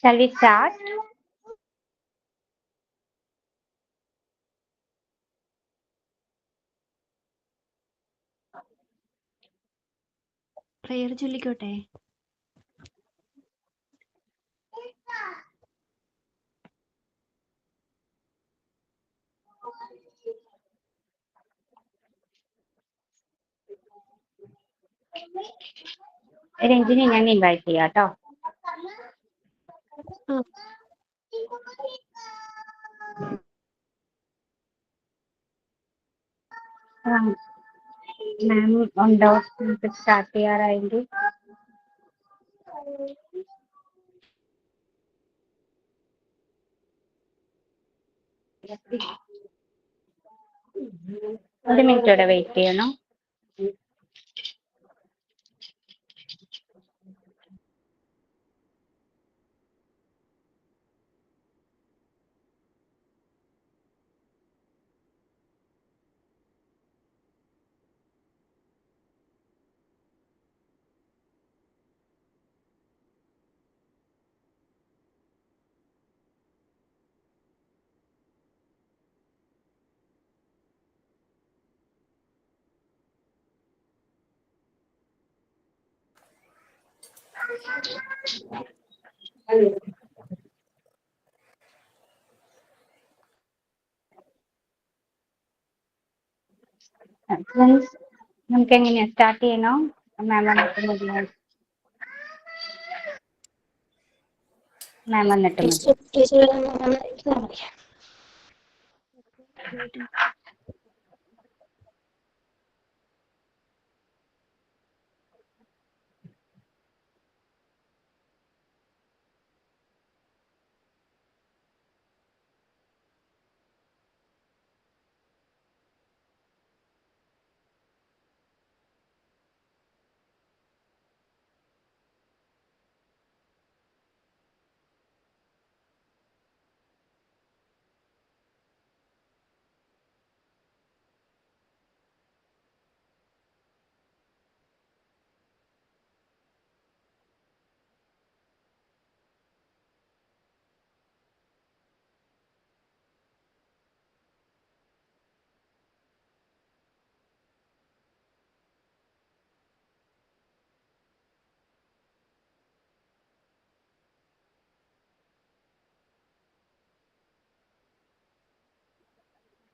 Shall we start? Prayer ചൊല്ലിക്കോട്ടെ. രഞ്ജിനി ഞാൻ invite ചെയ്യാം കേട്ടോ. മാം ഉണ്ടോ? നമുക്ക് സ്റ്റാർട്ട് ചെയ്യാറായെങ്കിൽ ഒരു മിനിറ്റോടെ വെയിറ്റ് ചെയ്യണം. ഫ്രണ്ട്സ്, നമുക്ക് എങ്ങനെയാ സ്റ്റാർട്ട് ചെയ്യണോ? മാം വന്നിട്ട് മതിയോ? മാം വന്നിട്ട് മതി.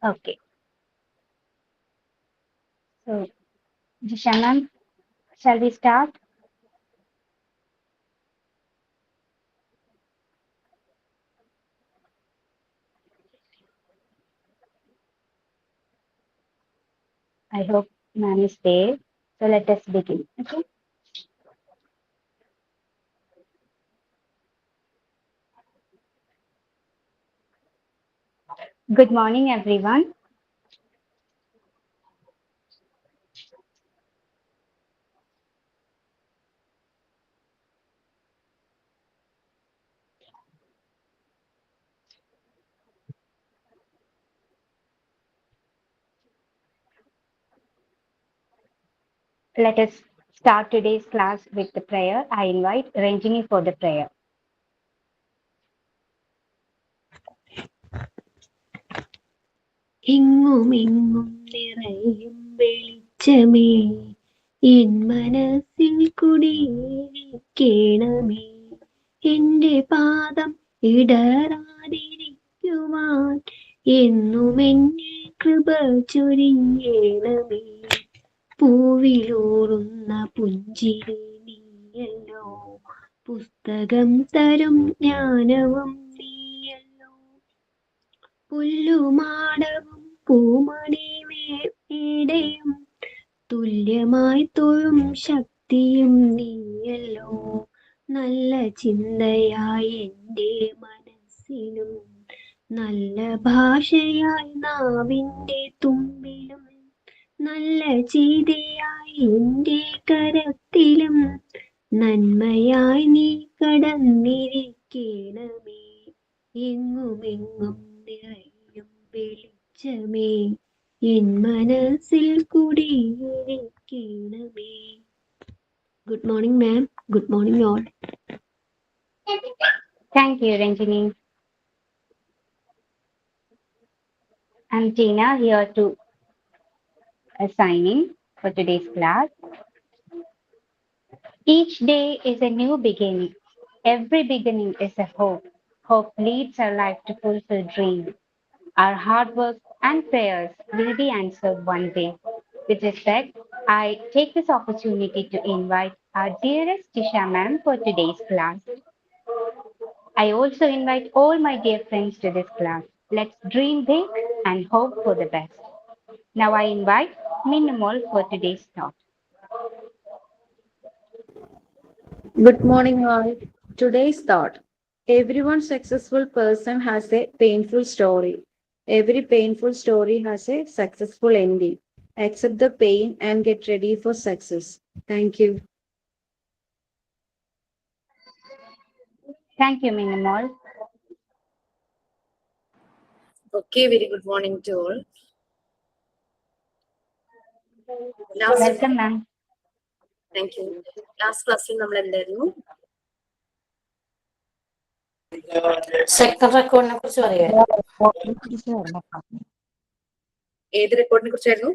Okay. So, Jisha ma'am, shall we start? I hope ma'am is there. So let us begin. Okay. Good morning, everyone. Let us start today's class with the prayer. I invite Ranjini for the prayer. എങ്ങുമെങ്ങും നിറയും വെളിച്ചമേ, എൻ മനസ്സിൽ കുടിയിരിക്കണമേ. എന്റെ പാദം ഇടറാതിരിക്കുവാൻ എന്നും എന്നെ കൃപ ചൊരിയണമേ. പൂവിലൂറുന്ന പുഞ്ചിരി നീയല്ലോ, പുസ്തകം തരും ജ്ഞാനവും നീയല്ലോ. പുല്ലുമാടവും പൂമണി മേടയും തുല്യമായി തൊഴും ശക്തിയും നീയല്ലോ. നല്ല ചിന്തയായി എൻ്റെ മനസ്സിലും, നല്ല ഭാഷയായി നാവിൻ്റെ തുമ്പിലും, നല്ല ചെയ്തിയായി എൻ്റെ കരത്തിലും, നന്മയായി നീ കടന്നിരിക്കണമേ. എങ്ങുമെങ്ങും നിറയും വെളിച്ചമേ, എൻ മനസ്സിൽ കുടിയിരിക്കണമേ. Good morning ma'am. Good morning all. Thank you, Ranjini. I'm Tina here to sign in for today's class. Each day is a new beginning. Every beginning is a hope. Hope leads our life to fulfill dreams. Our hard work and prayers will be answered one day. With respect, I take this opportunity to invite our dearest Tisha ma'am for today's class. I also invite all my dear friends to this class. Let's dream big and hope for the best. Now I invite Minimal for today's talk. Good morning, all. Today's thought. Every successful person has a painful story. Every painful story has a successful ending. Accept the pain and get ready for success. Thank you. Thank you, Minimal. Okay, very good morning to all. Last, Welcome, ma'am. thank you. Last ക്ലാസ്സിൽ നമ്മൾ എന്തായിരുന്നു? Second റെക്കോർഡിനെ കുറിച്ച് പറയാം. ഏത് റെക്കോർഡിനെ കുറിച്ചായിരുന്നു?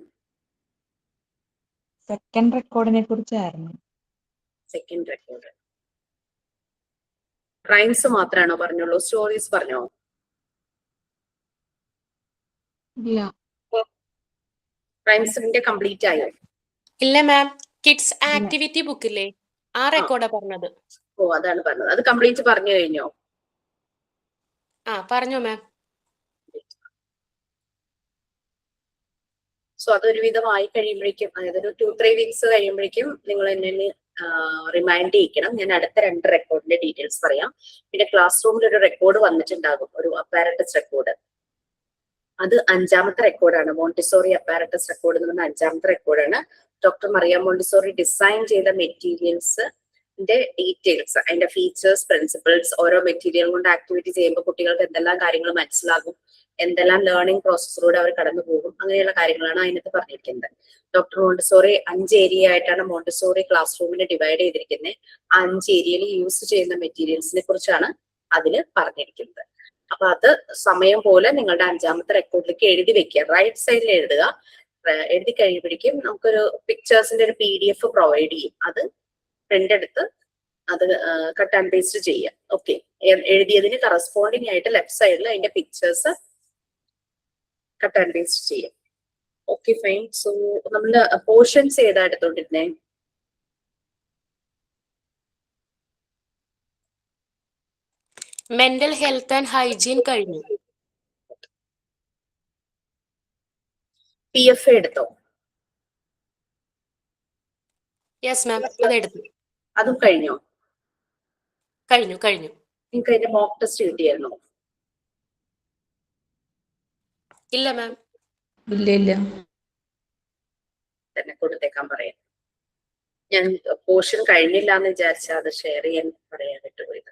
Second റെക്കോർഡിനെ കുറിച്ചായിരുന്നു. Second record. Rhymes മാത്രമാണോ പറഞ്ഞുള്ളൂ? സ്റ്റോറീസ് പറഞ്ഞോ? ഇല്ല. റൈംസിന്റെ കംപ്ലീറ്റ് ആയോ? ഇല്ല മാം, കിഡ്സ് ആക്ടിവിറ്റി ബുക്കില്ലേ, ആ റെക്കോർഡാ പറഞ്ഞത്. ഓ, അതാണ് പറഞ്ഞത്. അത് കംപ്ലീറ്റ് പറഞ്ഞു കഴിഞ്ഞോ? ആ പറഞ്ഞോ മാം. സോ അതൊരുവിധം ആയി കഴിയുമ്പോഴേക്കും, അതായത് ഒരു 2-3 വീക്സ് കഴിയുമ്പോഴേക്കും നിങ്ങൾ എന്നെ റിമൈൻഡ് ചെയ്യിക്കണം. ഞാൻ അടുത്ത 2 റെക്കോർഡിന്റെ ഡീറ്റെയിൽസ് പറയാം. പിന്നെ ക്ലാസ് റൂമിൽ ഒരു റെക്കോർഡ് വന്നിട്ടുണ്ടാകും, ഒരു അപ്പാരറ്റസ് റെക്കോർഡ്. അത് 5ാമത്തെ റെക്കോർഡാണ്. മോണ്ടിസോറി അപ്പാരറ്റസ് റെക്കോർഡ് എന്ന് പറഞ്ഞ 5ാമത്തെ റെക്കോർഡാണ്. ഡോക്ടർ മറിയ മോണ്ടിസോറി ഡിസൈൻ ചെയ്ത മെറ്റീരിയൽസ് ഡീറ്റെയിൽസ്, അതിന്റെ ഫീച്ചേഴ്സ്, പ്രിൻസിപ്പിൾസ്, ഓരോ മെറ്റീരിയൽ കൊണ്ട് ആക്ടിവിറ്റി ചെയ്യുമ്പോൾ കുട്ടികൾക്ക് എന്തെല്ലാം കാര്യങ്ങൾ മനസ്സിലാകും, എന്തെല്ലാം ലേണിംഗ് പ്രോസസ്സിലൂടെ അവർ കടന്നു പോകും, അങ്ങനെയുള്ള കാര്യങ്ങളാണ് അതിനകത്ത് പറഞ്ഞിരിക്കുന്നത്. ഡോക്ടർ മോണ്ടിസോറി 5 ഏരിയ ആയിട്ടാണ് മോണ്ടിസോറി ക്ലാസ് റൂമിനെ ഡിവൈഡ് ചെയ്തിരിക്കുന്നത്. 5 ഏരിയയിൽ യൂസ് ചെയ്യുന്ന മെറ്റീരിയൽസിനെ കുറിച്ചാണ് അതിൽ പറഞ്ഞിരിക്കുന്നത്. അപ്പൊ അത് സമയം പോലെ നിങ്ങളുടെ 5ാമത്തെ റെക്കോർഡിലേക്ക് എഴുതി വെക്കുക. റൈറ്റ് സൈഡിൽ എഴുതുക. എഴുതി കഴിയുമ്പോഴേക്കും നമുക്കൊരു പിക്ചേഴ്സിന്റെ ഒരു PDF പ്രൊവൈഡ് ചെയ്യും. അത് പ്രിന്റ് എടുത്ത് അത് കട്ട് ആൻഡ് പേസ്റ്റ് ചെയ്യുക. ഓക്കെ, എഴുതിയതിന് കറസ്പോണ്ടിങ് ആയിട്ട് ലെഫ്റ്റ് സൈഡിൽ അതിന്റെ പിക്ചേഴ്സ് കട്ട് ആൻഡ് പേസ്റ്റ് ചെയ്യാം. Okay fine. സോ നമ്മള് പോർഷൻസ് ഏതാ എടുത്തോണ്ടിരുന്നേ? മെന്റൽ ഹെൽത്ത് ആൻഡ് ഹൈജീൻ കഴിഞ്ഞു. PF എടുത്തോ? യെസ് മാം, അതെടുത്തു. അതും കഴിഞ്ഞോ? കഴിഞ്ഞു. നിങ്ങൾക്ക് അതിന്റെ മോക്ക് ടെസ്റ്റ് കിട്ടിയായിരുന്നോ? ഇല്ല മാം. ഇല്ല. തന്നെ കൊടുത്തേക്കാൻ പറയാം. ഞാൻ പോർഷൻ കഴിഞ്ഞില്ല എന്ന് വിചാരിച്ചാൽ അത് ഷെയർ ചെയ്യാൻ പറയാൻ വിട്ടുപോയത്.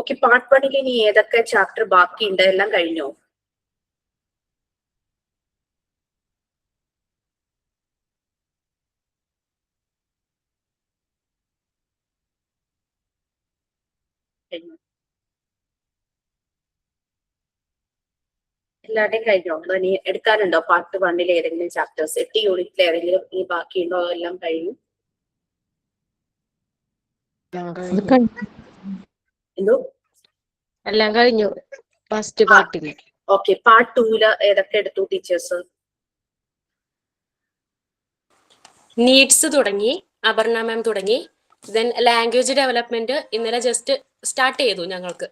ഓക്കെ, പാർട്ട് 1 ഇനി ഏതൊക്കെ ചാപ്റ്റർ ബാക്കിയുണ്ട്? എല്ലാം കഴിഞ്ഞോ? എല്ലാവരുടെയും കഴിഞ്ഞോ? അതോ ഇനി എടുക്കാനുണ്ടോ? പാർട്ട് 1 ഏതെങ്കിലും ചാപ്റ്റേഴ്സ്? 8 യൂണിറ്റിൽ ഏതെങ്കിലും ഈ ബാക്കിയുണ്ടോ? എല്ലാം കഴിഞ്ഞു? എന്തോ? എല്ലാം കഴിഞ്ഞു. ഫസ്റ്റ് പാർട്ടില്. ഓക്കെ, പാർട്ട് 2 ഏതൊക്കെ എടുത്തു ടീച്ചേഴ്സ്? നീഡ്സ് തുടങ്ങി, അപർണ മാം തുടങ്ങി. ദെൻ ലാംഗ്വേജ് ഡെവലപ്മെന്റ് ഇന്നലെ ജസ്റ്റ് സ്റ്റാർട്ട് ചെയ്തു ഞങ്ങൾക്ക്.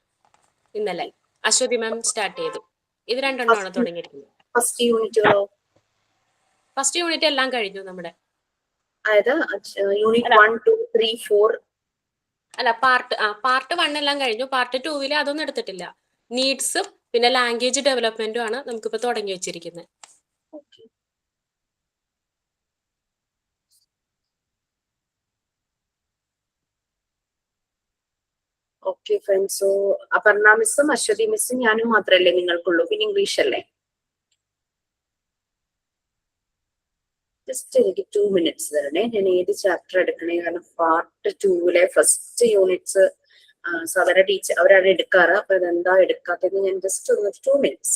ഇന്നലെ അശ്വതി മാം സ്റ്റാർട്ട് ചെയ്തു. ഇത് 2 തുടങ്ങിയിരിക്കുന്നത്. ഫസ്റ്റ് യൂണിറ്റുകളോ? ഫസ്റ്റ് യൂണിറ്റ് എല്ലാം കഴിഞ്ഞു നമ്മുടെ. അതായത് യൂണിറ്റ് 1, 2, 3, 4. അല്ല, പാർട്ട് 1 എല്ലാം കഴിഞ്ഞു. പാർട്ട് 2 അതൊന്നും എടുത്തിട്ടില്ല. നീഡ്സും പിന്നെ ലാംഗ്വേജ് ഡെവലപ്മെന്റും ആണ് നമുക്കിപ്പോ തുടങ്ങി വെച്ചിരിക്കുന്നത്. ഓക്കെ ഫ്രണ്ട്സ്, സോ അപർണ മിസ്സും അശ്വതി മിസ്സും ഞാനും മാത്രമല്ലേ നിങ്ങൾക്കുള്ളൂ, പിന്നെ ഇംഗ്ലീഷ് അല്ലേ? ജസ്റ്റ് എനിക്ക് 2 minutes തരണേ. ഞാൻ ഏത് ചാപ്റ്റർ എടുക്കണേ? കാരണം പാർട്ട് 2 ഫസ്റ്റ് യൂണിറ്റ്സ് സാധാരണ ടീച്ചർ അവരാണ് എടുക്കാറ്. അപ്പൊ അതെന്താ എടുക്കാത്തത്? ഞാൻ ജസ്റ്റ് ഒരു 2 minutes.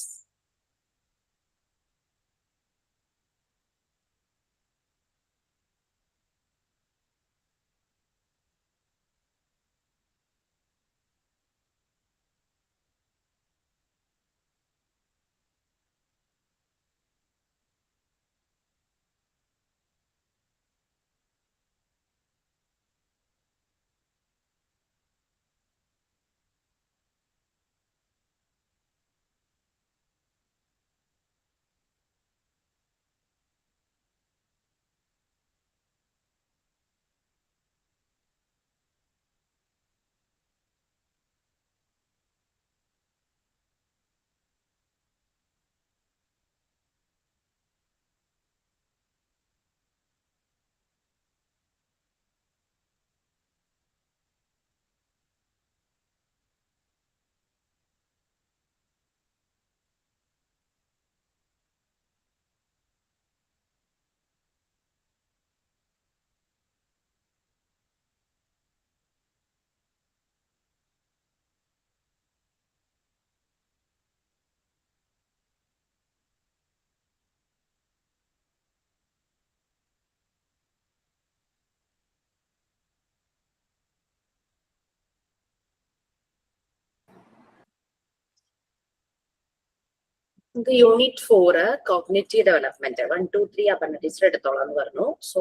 നമുക്ക് unit 4 cognitive development 1, 2, 3 Aparna teacher എടുത്തോളാം എന്ന് പറഞ്ഞു. സോ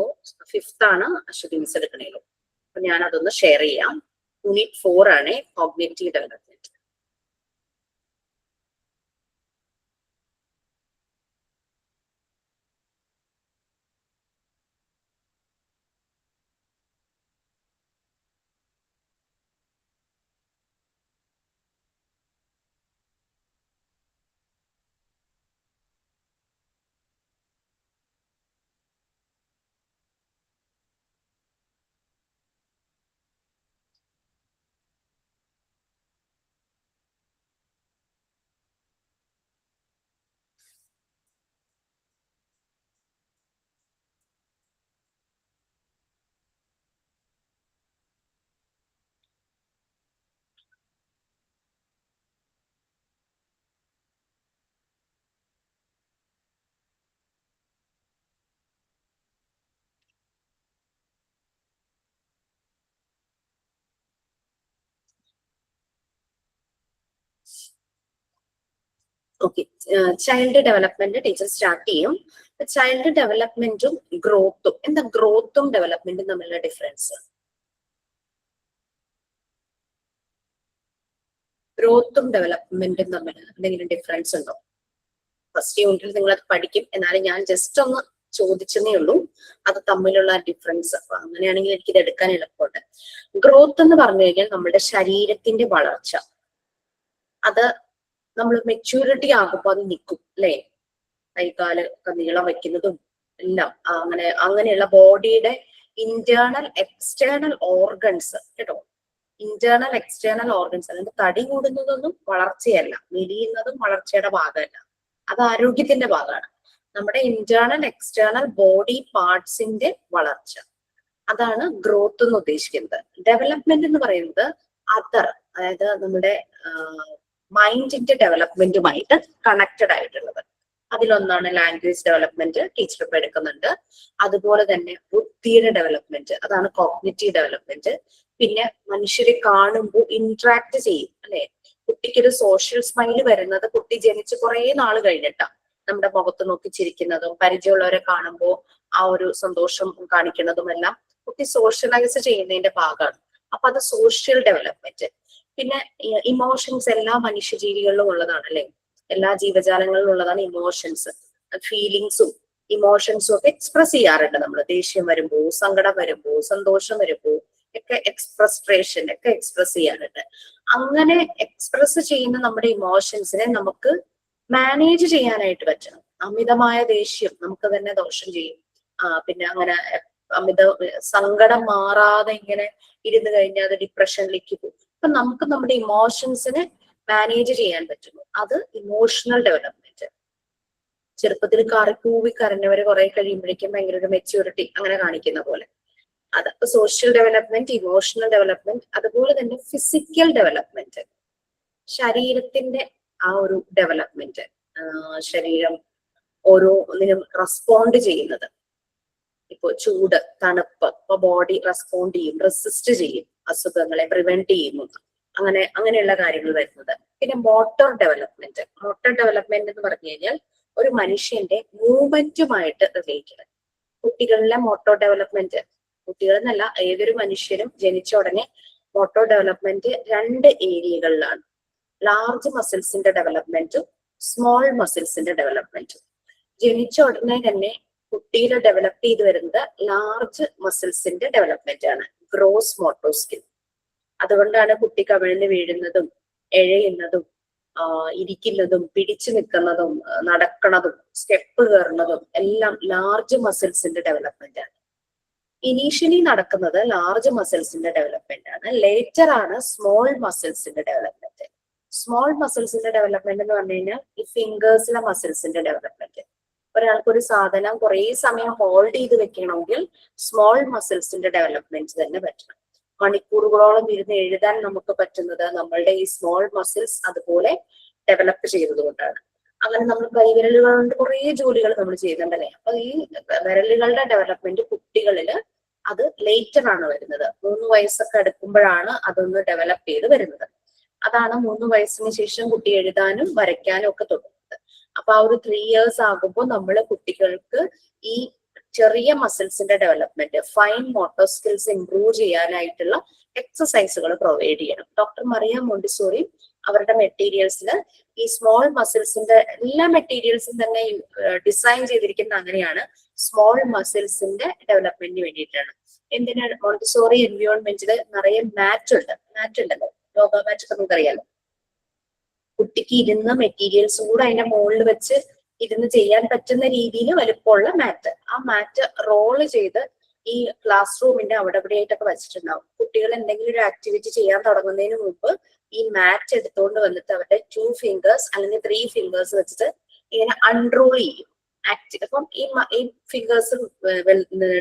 5th ആണ് അശ്വതി മിസ് എടുക്കണേലോ. അപ്പൊ ഞാൻ അതൊന്ന് ഷെയർ ചെയ്യാം. യൂണിറ്റ് 4 ആണ് cognitive development. Okay, child development teacher start ചെയ്യും. ചൈൽഡ് ഡെവലപ്മെന്റും ഗ്രോത്തും, എന്താ ഗ്രോത്തും ഡെവലപ്മെന്റും തമ്മിലുള്ള ഡിഫറൻസ്? ഗ്രോത്തും ഡെവലപ്മെന്റും തമ്മിൽ എന്തെങ്കിലും ഡിഫറൻസ് ഉണ്ടോ? ഫസ്റ്റ് യൂണിറ്റിൽ നിങ്ങൾ അത് പഠിക്കും, എന്നാലും ഞാൻ ജസ്റ്റ് ഒന്ന് ചോദിച്ചതേ ഉള്ളൂ അത് തമ്മിലുള്ള ഡിഫറൻസ്. അപ്പൊ അങ്ങനെയാണെങ്കിൽ എനിക്കിത് എടുക്കാൻ എളുപ്പമുണ്ട്. ഗ്രോത്ത് എന്ന് പറഞ്ഞു കഴിഞ്ഞാൽ നമ്മുടെ ശരീരത്തിന്റെ വളർച്ച, അത് നമ്മൾ മെച്യൂരിറ്റി ആകുമ്പോൾ അത് നിൽക്കും അല്ലെ? കൈകാല് ഒക്കെ നീളം വയ്ക്കുന്നതും എല്ലാം അങ്ങനെയുള്ള ബോഡിയുടെ ഇന്റേണൽ എക്സ്റ്റേണൽ ഓർഗൻസ് കേട്ടോ. ഇന്റേണൽ എക്സ്റ്റേണൽ ഓർഗൻസ്, അല്ലെങ്കിൽ തടി കൂടുന്നതൊന്നും വളർച്ചയല്ല, മെലിയുന്നതും വളർച്ചയുടെ ഭാഗമല്ല, അത് ആരോഗ്യത്തിന്റെ ഭാഗമാണ്. നമ്മുടെ ഇന്റേണൽ എക്സ്റ്റേണൽ ബോഡി പാർട്സിന്റെ വളർച്ച, അതാണ് ഗ്രോത്ത് എന്ന് ഉദ്ദേശിക്കുന്നത്. ഡെവലപ്മെന്റ് എന്ന് പറയുന്നത് അതർ, അതായത് നമ്മുടെ മൈൻഡിന്റെ ഡെവലപ്മെന്റുമായിട്ട് കണക്റ്റഡ് ആയിട്ടുള്ളത്. അതിലൊന്നാണ് ലാംഗ്വേജ് ഡെവലപ്മെന്റ്, ടീച്ചർ ഇപ്പൊ എടുക്കുന്നുണ്ട്. അതുപോലെ തന്നെ ബുദ്ധിയുടെ ഡെവലപ്മെന്റ്, അതാണ് കോഗ്നിറ്റീവ് ഡെവലപ്മെന്റ്. പിന്നെ മനുഷ്യരെ കാണുമ്പോൾ ഇന്ററാക്ട് ചെയ്യും അല്ലെ? കുട്ടിക്കൊരു സോഷ്യൽ സ്മൈല് വരുന്നത് കുട്ടി ജനിച്ച് കുറെ നാൾ കഴിഞ്ഞിട്ടാണ്. നമ്മുടെ മുഖത്ത് നോക്കി ചിരിക്കുന്നതും പരിചയമുള്ളവരെ കാണുമ്പോൾ ആ ഒരു സന്തോഷം കാണിക്കുന്നതുമെല്ലാം കുട്ടി സോഷ്യലൈസ് ചെയ്യുന്നതിന്റെ ഭാഗമാണ്. അപ്പൊ അത് സോഷ്യൽ ഡെവലപ്മെന്റ്. പിന്നെ ഇമോഷൻസ് എല്ലാ മനുഷ്യജീവികളിലും ഉള്ളതാണ് അല്ലെ? എല്ലാ ജീവജാലങ്ങളിലും ഉള്ളതാണ് ഇമോഷൻസ്. ഫീലിങ്സും ഇമോഷൻസും ഒക്കെ എക്സ്പ്രസ് ചെയ്യാറുണ്ട് നമ്മൾ. ദേഷ്യം വരുമ്പോ, സങ്കടം വരുമ്പോ, സന്തോഷം വരുമ്പോ ഒക്കെ ഫ്രസ്ട്രേഷൻ ഒക്കെ എക്സ്പ്രസ് ചെയ്യാറുണ്ട്. അങ്ങനെ എക്സ്പ്രസ് ചെയ്യുന്ന നമ്മുടെ ഇമോഷൻസിനെ നമുക്ക് മാനേജ് ചെയ്യാനായിട്ട് പറ്റണം. അമിതമായ ദേഷ്യം നമുക്ക് തന്നെ ദോഷം ചെയ്യും. പിന്നെ അങ്ങനെ അമിത സങ്കടം മാറാതെ ഇങ്ങനെ ഇരുന്ന് കഴിഞ്ഞാൽ അത് ഡിപ്രഷനിലേക്ക് പോകും. അപ്പൊ നമുക്ക് നമ്മുടെ ഇമോഷൻസിനെ മാനേജ് ചെയ്യാൻ പറ്റുന്നു. അത് ഇമോഷണൽ ഡെവലപ്മെന്റ്. ചെറുപ്പത്തിൽ കൂവി കരഞ്ഞവര് കുറെ കഴിയുമ്പോഴേക്കും ഭയങ്കര ഒരു മെച്യൂരിറ്റി അങ്ങനെ കാണിക്കുന്ന പോലെ. അത് സോഷ്യൽ ഡെവലപ്മെന്റ്, ഇമോഷണൽ ഡെവലപ്മെന്റ്, അതുപോലെ തന്നെ ഫിസിക്കൽ ഡെവലപ്മെന്റ്, ശരീരത്തിന്റെ ആ ഒരു ഡെവലപ്മെന്റ്, ശരീരം ഓരോന്നിനും റെസ്പോണ്ട് ചെയ്യുന്നത്. ഇപ്പൊ ചൂട്, തണുപ്പ്, ഇപ്പൊ ബോഡി റെസ്പോണ്ട് ചെയ്യും, റെസിസ്റ്റ് ചെയ്യും, അസുഖങ്ങളെ പ്രിവെന്റ് ചെയ്യുന്നു, അങ്ങനെയുള്ള കാര്യങ്ങൾ വരുന്നത്. പിന്നെ മോട്ടോർ ഡെവലപ്മെന്റ്. മോട്ടോർ ഡെവലപ്മെന്റ് എന്ന് പറഞ്ഞു കഴിഞ്ഞാൽ ഒരു മനുഷ്യന്റെ മൂവ്മെന്റുമായിട്ട് റിലേറ്റഡ്. കുട്ടികളിലെ മോട്ടോർ ഡെവലപ്മെന്റ്, കുട്ടികളെന്നല്ല ഏതൊരു മനുഷ്യരും ജനിച്ച ഉടനെ മോട്ടോർ ഡെവലപ്മെന്റ് 2 ഏരിയകളിലാണ്. ലാർജ് മസിൽസിന്റെ ഡെവലപ്മെന്റും സ്മോൾ മസിൽസിന്റെ ഡെവലപ്മെന്റും. ജനിച്ച ഉടനെ തന്നെ കുട്ടിയിൽ ഡെവലപ്പ് ചെയ്ത് വരുന്നത് ലാർജ് മസിൽസിന്റെ ഡെവലപ്മെന്റ് ആണ്, ഗ്രോസ് മോട്ടോർ സ്കിൽ. അതുകൊണ്ടാണ് കുട്ടി കവിഴ്ന്ന് വീഴുന്നതും എഴയുന്നതും ഇരിക്കുന്നതും പിടിച്ചു നിൽക്കുന്നതും നടക്കുന്നതും സ്റ്റെപ്പ് കയറുന്നതും എല്ലാം ലാർജ് മസിൽസിന്റെ ഡെവലപ്മെന്റ് ആണ്. ഇനീഷ്യലി നടക്കുന്നത് ലാർജ് മസിൽസിന്റെ ഡെവലപ്മെന്റ് ആണ്, ലേറ്റർ ആണ് സ്മോൾ മസിൽസിന്റെ ഡെവലപ്മെന്റ്. സ്മോൾ മസിൽസിന്റെ ഡെവലപ്മെന്റ് എന്ന് പറഞ്ഞു കഴിഞ്ഞാൽ ഈ ഫിംഗേഴ്സിലെ മസിൽസിന്റെ ഡെവലപ്മെന്റ്. ഒരാൾക്ക് ഒരു സാധനം കുറെ സമയം ഹോൾഡ് ചെയ്ത് വെക്കണമെങ്കിൽ സ്മോൾ മസിൽസിന്റെ ഡെവലപ്മെന്റ് തന്നെ പറ്റണം. മണിക്കൂറുകളോളം ഇരുന്ന് എഴുതാൻ നമുക്ക് പറ്റുന്നത് നമ്മളുടെ ഈ സ്മോൾ മസിൽസ് അതുപോലെ ഡെവലപ്പ് ചെയ്തത് കൊണ്ടാണ്. അങ്ങനെ നമ്മൾ കൈവിരലുകൾ കൊണ്ട് കുറെ ജോലികൾ നമ്മൾ ചെയ്യുന്നുണ്ടല്ലേ. അപ്പൊ ഈ വിരലുകളുടെ ഡെവലപ്മെന്റ് കുട്ടികളില് അത് ലേറ്റർ ആണ് വരുന്നത്. 3 വയസ്സൊക്കെ അടുക്കുമ്പോഴാണ് അതൊന്ന് ഡെവലപ്പ് ചെയ്ത് വരുന്നത്. അതാണ് 3 വയസ്സിന് ശേഷം കുട്ടി എഴുതാനും വരയ്ക്കാനും ഒക്കെ തുടങ്ങുന്നത്. അപ്പൊ ആ ഒരു 3 years ആകുമ്പോൾ നമ്മൾ കുട്ടികൾക്ക് ഈ ചെറിയ മസിൽസിന്റെ development, fine motor skills improve ചെയ്യാനായിട്ടുള്ള എക്സസൈസുകൾ പ്രൊവൈഡ് ചെയ്യണം. ഡോക്ടർ മറിയ മോണ്ടിസോറി അവരുടെ മെറ്റീരിയൽസിൽ ഈ സ്മോൾ മസിൽസിന്റെ എല്ലാ മെറ്റീരിയൽസും തന്നെ ഡിസൈൻ ചെയ്തിരിക്കുന്നത് അങ്ങനെയാണ്, സ്മോൾ മസിൽസിന്റെ ഡെവലപ്മെന്റിന് വേണ്ടിയിട്ടാണ്. എന്തിനാണ് മോണ്ടിസോറി എൻവയോൺമെന്റിൽ നിറയെ മാറ്റ് ഉണ്ടല്ലോ, യോഗ മാറ്റ് നമുക്കറിയാലോ. കുട്ടിക്ക് ഇരുന്ന മെറ്റീരിയൽസും കൂടെ അതിന്റെ മുകളിൽ വെച്ച് ഇരുന്ന് ചെയ്യാൻ പറ്റുന്ന രീതിയിൽ വലുപ്പമുള്ള മാറ്റ്. ആ മാറ്റ് റോള് ചെയ്ത് ഈ ക്ലാസ് റൂമിന്റെ അവിടെ ഇവിടെയായിട്ടൊക്കെ വെച്ചിട്ടുണ്ടാവും. കുട്ടികൾ എന്തെങ്കിലും ഒരു ആക്ടിവിറ്റി ചെയ്യാൻ തുടങ്ങുന്നതിന് മുമ്പ് ഈ മാറ്റ് എടുത്തുകൊണ്ട് വന്നിട്ട് അവരുടെ 2 fingers അല്ലെങ്കിൽ 3 fingers വെച്ചിട്ട് ഇങ്ങനെ അൺറോൾ ചെയ്യും. അപ്പം ഈ ഫിംഗേഴ്സ്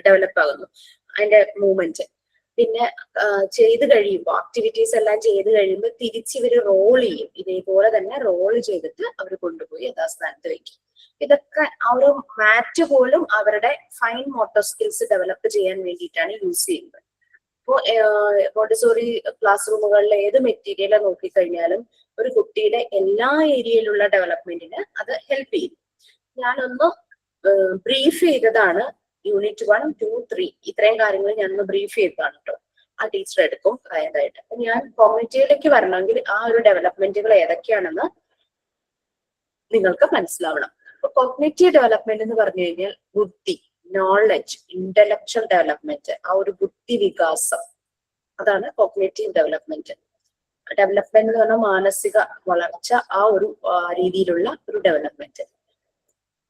ഡെവലപ്പ് ആകുന്നു, അതിന്റെ മൂവ്മെന്റ്. പിന്നെ ചെയ്ത് കഴിയുമ്പോൾ ആക്ടിവിറ്റീസ് എല്ലാം ചെയ്ത് കഴിയുമ്പോൾ തിരിച്ച് ഇവര് റോൾ ചെയ്യും. ഇതേപോലെ തന്നെ റോൾ ചെയ്തിട്ട് അവർ കൊണ്ടുപോയി യഥാസ്ഥാനത്ത് വെക്കും. ഇതൊക്കെ ആ ഒരു മാറ്റ് പോലും അവരുടെ ഫൈൻ മോട്ടോർ സ്കിൽസ് ഡെവലപ്പ് ചെയ്യാൻ വേണ്ടിയിട്ടാണ് യൂസ് ചെയ്യുന്നത്. ഇപ്പോൾ മോണ്ടിസോറി ക്ലാസ് റൂമുകളിലെ ഏത് മെറ്റീരിയൽ നോക്കിക്കഴിഞ്ഞാലും ഒരു കുട്ടിയുടെ എല്ലാ ഏരിയയിലുള്ള ഡെവലപ്മെന്റിന് അത് ഹെൽപ്പ് ചെയ്യും. ഞാനൊന്ന് ബ്രീഫ് ചെയ്തതാണ് യൂണിറ്റ് 1, 2, 3 ഇത്രയും കാര്യങ്ങൾ ഞാനൊന്ന് ബ്രീഫ് ചെയ്തതാണ് കേട്ടോ. ആ ടീച്ചർ എടുക്കും അതായിട്ട്. അപ്പൊ ഞാൻ കോഗ്നിറ്റീവിലേക്ക് വരണമെങ്കിൽ ആ ഒരു ഡെവലപ്മെന്റുകൾ ഏതൊക്കെയാണെന്ന് നിങ്ങൾക്ക് മനസ്സിലാവണം. അപ്പൊ കോഗ്നിറ്റീവ് ഡെവലപ്മെന്റ് എന്ന് പറഞ്ഞു കഴിഞ്ഞാൽ ബുദ്ധി, നോളജ്, ഇന്റലക്ച്വൽ ഡെവലപ്മെന്റ്, ആ ഒരു ബുദ്ധി വികാസം, അതാണ് കോഗ്നിറ്റീവ് ഡെവലപ്മെന്റ്. ഡെവലപ്മെന്റ് എന്ന് പറഞ്ഞാൽ മാനസിക വളർച്ച, ആ ഒരു രീതിയിലുള്ള ഒരു ഡെവലപ്മെന്റ്.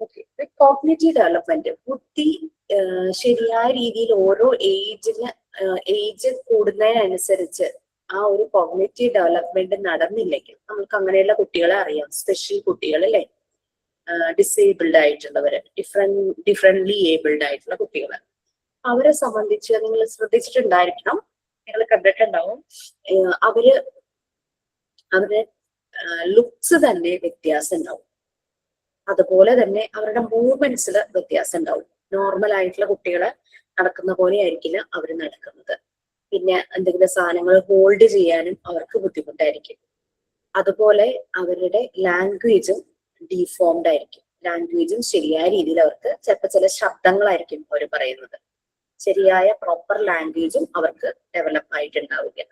ഓക്കെ, കോഗ്നിറ്റീവ് ഡെവലപ്മെന്റ് ബുദ്ധി ശരിയായ രീതിയിൽ ഓരോ ഏജ് കൂടുന്നതിനനുസരിച്ച് ആ ഒരു കോഗ്നിറ്റീവ് ഡെവലപ്മെന്റ് നടന്നില്ലെങ്കിൽ നമുക്ക് അങ്ങനെയുള്ള കുട്ടികളെ അറിയാം. സ്പെഷ്യൽ കുട്ടികൾ അല്ലെ, ഡിസേബിൾഡ് ആയിട്ടുള്ളവര്, ഡിഫറെന്റ്ലി ഏബിൾഡ് ആയിട്ടുള്ള കുട്ടികൾ, അവരെ സംബന്ധിച്ച് നിങ്ങൾ ശ്രദ്ധിച്ചിട്ടുണ്ടായിരിക്കണം, നിങ്ങൾ കണ്ടിട്ടുണ്ടാവും, അവരുടെ ലുക്സ് തന്നെ വ്യത്യാസം ഉണ്ടാവും. അതുപോലെ തന്നെ അവരുടെ മൂവ്മെന്റ്സിൽ വ്യത്യാസം ഉണ്ടാവും. നോർമൽ ആയിട്ടുള്ള കുട്ടികളെ നടക്കുന്ന പോലെ ആയിരിക്കില്ല അവർ നടക്കുന്നത്. പിന്നെ എന്തെങ്കിലും സാധനങ്ങൾ ഹോൾഡ് ചെയ്യാനും അവർക്ക് ബുദ്ധിമുട്ടായിരിക്കും. അതുപോലെ അവരുടെ ലാംഗ്വേജും ഡീഫോംഡ് ആയിരിക്കും. ലാംഗ്വേജും ശരിയായ രീതിയിൽ അവർക്ക് ചില ശബ്ദങ്ങളായിരിക്കും അവർ പറയുന്നത്. ശരിയായ പ്രോപ്പർ ലാംഗ്വേജും അവർക്ക് ഡെവലപ്പ് ആയിട്ടുണ്ടാവില്ല.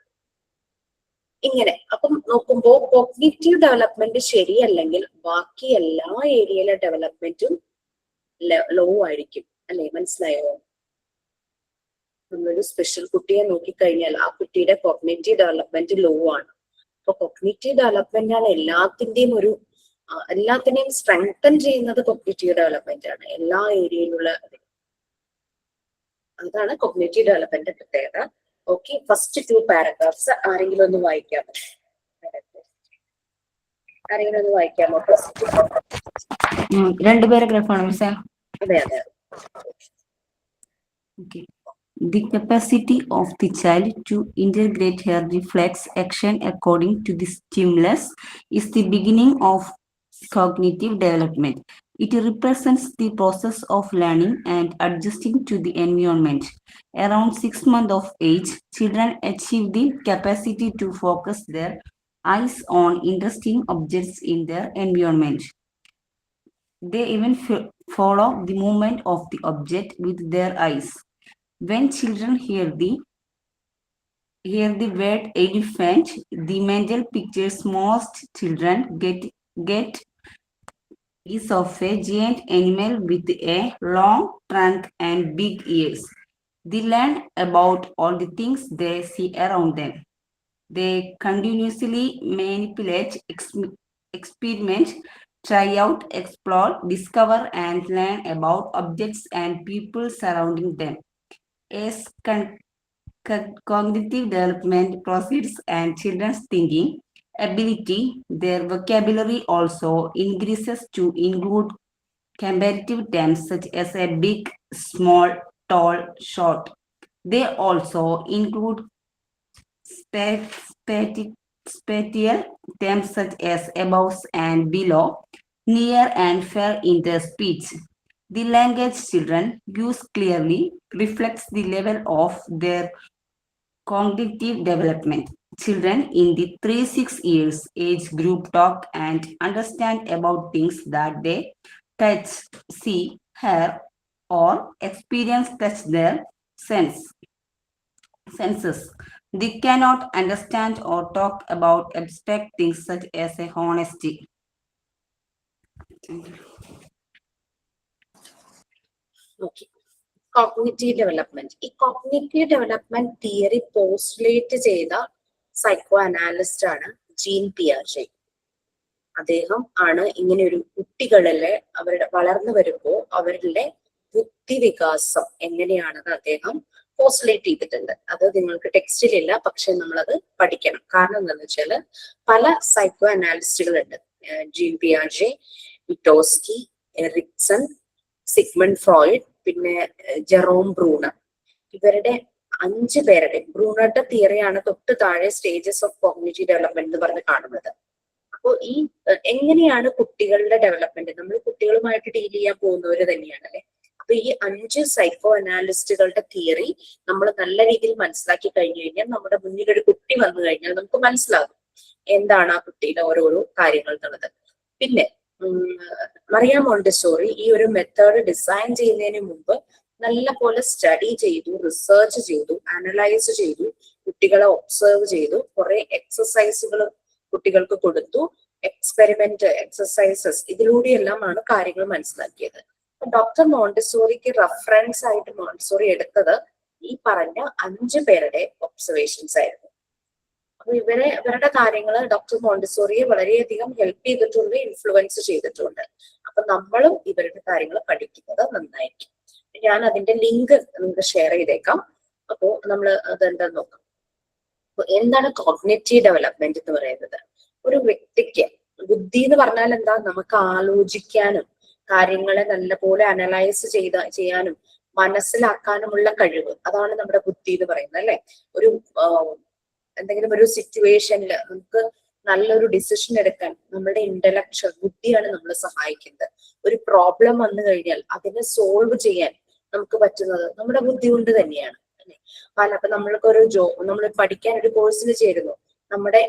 ഇങ്ങനെ അപ്പം നോക്കുമ്പോൾ കോഗ്നിറ്റീവ് ഡെവലപ്മെന്റ് ശരിയല്ലെങ്കിൽ ബാക്കി എല്ലാ ഏരിയയിലെ ഡെവലപ്മെന്റും ലോ ആയിരിക്കും അല്ലെ? മനസ്സിലായോ? നമ്മളൊരു സ്പെഷ്യൽ കുട്ടിയെ നോക്കിക്കഴിഞ്ഞാൽ ആ കുട്ടിയുടെ കോഗ്നിറ്റീവ് ഡെവലപ്മെന്റ് ലോ ആണ്. അപ്പൊ കോഗ്നിറ്റീവ് ഡെവലപ്മെന്റ് ആണ് എല്ലാത്തിനെയും സ്ട്രെങ്തൻ ചെയ്യുന്നത്. കോഗ്നിറ്റീവ് ഡെവലപ്മെന്റ് ആണ് എല്ലാ ഏരിയയിലുള്ള. അതാണ് കോഗ്നിറ്റീവ് ഡെവലപ്മെന്റ് പ്രത്യേകത. ഓക്കെ, ഫസ്റ്റ് 2 പാരഗ്രാഫ്സ് ആരെങ്കിലും ഒന്ന് വായിക്കാമോ? ആരെങ്കിലും ഒന്ന് വായിക്കാമോ? ഫസ്റ്റ് 2 പാരഗ്രാഫാണ് മിസ്സേ. അതെ അതെ. Okay. The capacity of the child to integrate her reflex action according to the stimulus is the beginning of cognitive development. It represents the process of learning and adjusting to the environment. Around 6 months of age, children achieve the capacity to focus their eyes on interesting objects in their environment. They even follow the movement of the object with their eyes. When children hear the word elephant, the mental pictures most children get is of a giant animal with a long trunk and big ears. They learn about all the things they see around them. They continuously manipulate, experiment, try out, explore, discover, and learn about objects and people surrounding them. As cognitive development proceeds and children's thinking ability, their vocabulary also increases to include comparative terms such as a big, small, tall, short. They also include spatial terms such as above and below, near and far in their speech. The language children use clearly reflects the level of their cognitive development. Children in the 3-6 years age group talk and understand about things that they touch, see, hear, or experience touch their senses. They cannot understand or talk about abstract things such as a honesty. Okay, cognitive development. ഈ cognitive development theory postulate ചെയ്ത psycho analyst ആണ് gene പിയാജെ. അദ്ദേഹം ആണ് ഇങ്ങനെ ഒരു കുട്ടികളിലെ അവരുടെ വളർന്നു വരുമ്പോൾ അവരുടെ ബുദ്ധിവികാസം എങ്ങനെയാണെന്ന് അദ്ദേഹം പോസ്റ്റുലേറ്റ് ചെയ്തിട്ടുണ്ട്. അത് നിങ്ങൾക്ക് ടെക്സ്റ്റിലില്ല, പക്ഷെ നമ്മളത് പഠിക്കണം. കാരണം എന്താണെന്ന് വെച്ചാൽ പല സൈക്കോ അനാലിസ്റ്റുകളുണ്ട്. ജീൻ പിയാജെ, വിറ്റോസ്കി, എറിക്സൺ, സിഗ്മണ്ട് ഫ്രോയിഡ്, പിന്നെ ജെറോം ബ്രൂണർ. ഇവരുടെ 5 പേരുടെ ബ്രൂണറുടെ തിയറിയാണ് തൊട്ട് താഴെ സ്റ്റേജസ് ഓഫ് കോഗ്നിറ്റീവ് ഡെവലപ്മെന്റ് എന്ന് പറഞ്ഞ് കാണുന്നത്. അപ്പോൾ ഈ എങ്ങനെയാണ് കുട്ടികളുടെ ഡെവലപ്മെന്റ്, നമ്മൾ കുട്ടികളുമായിട്ട് ഡീൽ ചെയ്യാൻ പോകുന്നവര് തന്നെയാണ് അല്ലെ. അപ്പൊ ഈ 5 സൈക്കോ അനാലിസ്റ്റുകളുടെ തിയറി നമ്മൾ നല്ല രീതിയിൽ മനസ്സിലാക്കി കഴിഞ്ഞു കഴിഞ്ഞാൽ നമ്മുടെ മുന്നിൽ ഒരു കുട്ടി വന്നു കഴിഞ്ഞാൽ നമുക്ക് മനസ്സിലാകും എന്താണ് ആ കുട്ടിയുടെ ഓരോരോ കാര്യങ്ങൾ എന്നുള്ളത്. പിന്നെ മറിയ മോണ്ടെസോറി ഈ ഒരു മെത്തേഡ് ഡിസൈൻ ചെയ്യുന്നതിന് മുമ്പ് നല്ല പോലെ സ്റ്റഡി ചെയ്തു, റിസർച്ച് ചെയ്തു, അനലൈസ് ചെയ്തു, കുട്ടികളെ ഒബ്സർവ് ചെയ്തു, കുറെ എക്സസൈസുകൾ കുട്ടികൾക്ക് കൊടുത്തു, എക്സ്പെരിമെന്റ് എക്സസൈസസ്, ഇതിലൂടെയെല്ലാമാണ് കാര്യങ്ങൾ മനസ്സിലാക്കിയത്. ഡോക്ടർ മോണ്ടെസോറിക്ക് റെഫറൻസ് ആയിട്ട് മോണ്ടെസോറി എടുത്തത് ഈ പറഞ്ഞ 5 പേരുടെ ഒബ്സർവേഷൻസ് ആയിരുന്നു. അപ്പൊ ഇവരുടെ കാര്യങ്ങൾ ഡോക്ടർ മോണ്ടെസോറിയെ വളരെയധികം ഹെൽപ്പ് ചെയ്തിട്ടുണ്ട്, ഇൻഫ്ലുവൻസ് ചെയ്തിട്ടുണ്ട്. അപ്പൊ നമ്മളും ഇവരുടെ കാര്യങ്ങൾ പഠിക്കുന്നത് നന്നായിരിക്കും. ഞാൻ അതിന്റെ ലിങ്ക് നിങ്ങൾക്ക് ഷെയർ ചെയ്തേക്കാം. അപ്പോ നമ്മൾ അതെന്താന്ന് നോക്കാം. അപ്പൊ എന്താണ് കോഗ്നിറ്റീവ് ഡെവലപ്മെന്റ് എന്ന് പറയുന്നത്? ഒരു വ്യക്തിക്ക് ബുദ്ധി എന്ന് പറഞ്ഞാൽ എന്താ? നമുക്ക് ആലോചിക്കാനും കാര്യങ്ങളെ നല്ലപോലെ അനലൈസ് ചെയ്യാനും മനസ്സിലാക്കാനുമുള്ള കഴിവ്, അതാണ് നമ്മുടെ ബുദ്ധി എന്ന് പറയുന്നത് അല്ലെ. ഒരു എന്തെങ്കിലും ഒരു സിറ്റുവേഷനിൽ നമുക്ക് നല്ലൊരു ഡിസിഷൻ എടുക്കാൻ നമ്മുടെ ഇന്റലക്ച്വൽ ബുദ്ധിയാണ് നമ്മളെ സഹായിക്കുന്നത്. ഒരു പ്രോബ്ലം വന്നു കഴിഞ്ഞാൽ അതിനെ സോൾവ് ചെയ്യാൻ നമുക്ക് പറ്റുന്നത് നമ്മുടെ ബുദ്ധി കൊണ്ട് തന്നെയാണ് അല്ലെ. അപ്പൊ നമ്മൾക്കൊരു നമ്മൾ പഠിക്കാൻ ഒരു കോഴ്സിന് ചേരുന്നു, നമ്മുടെ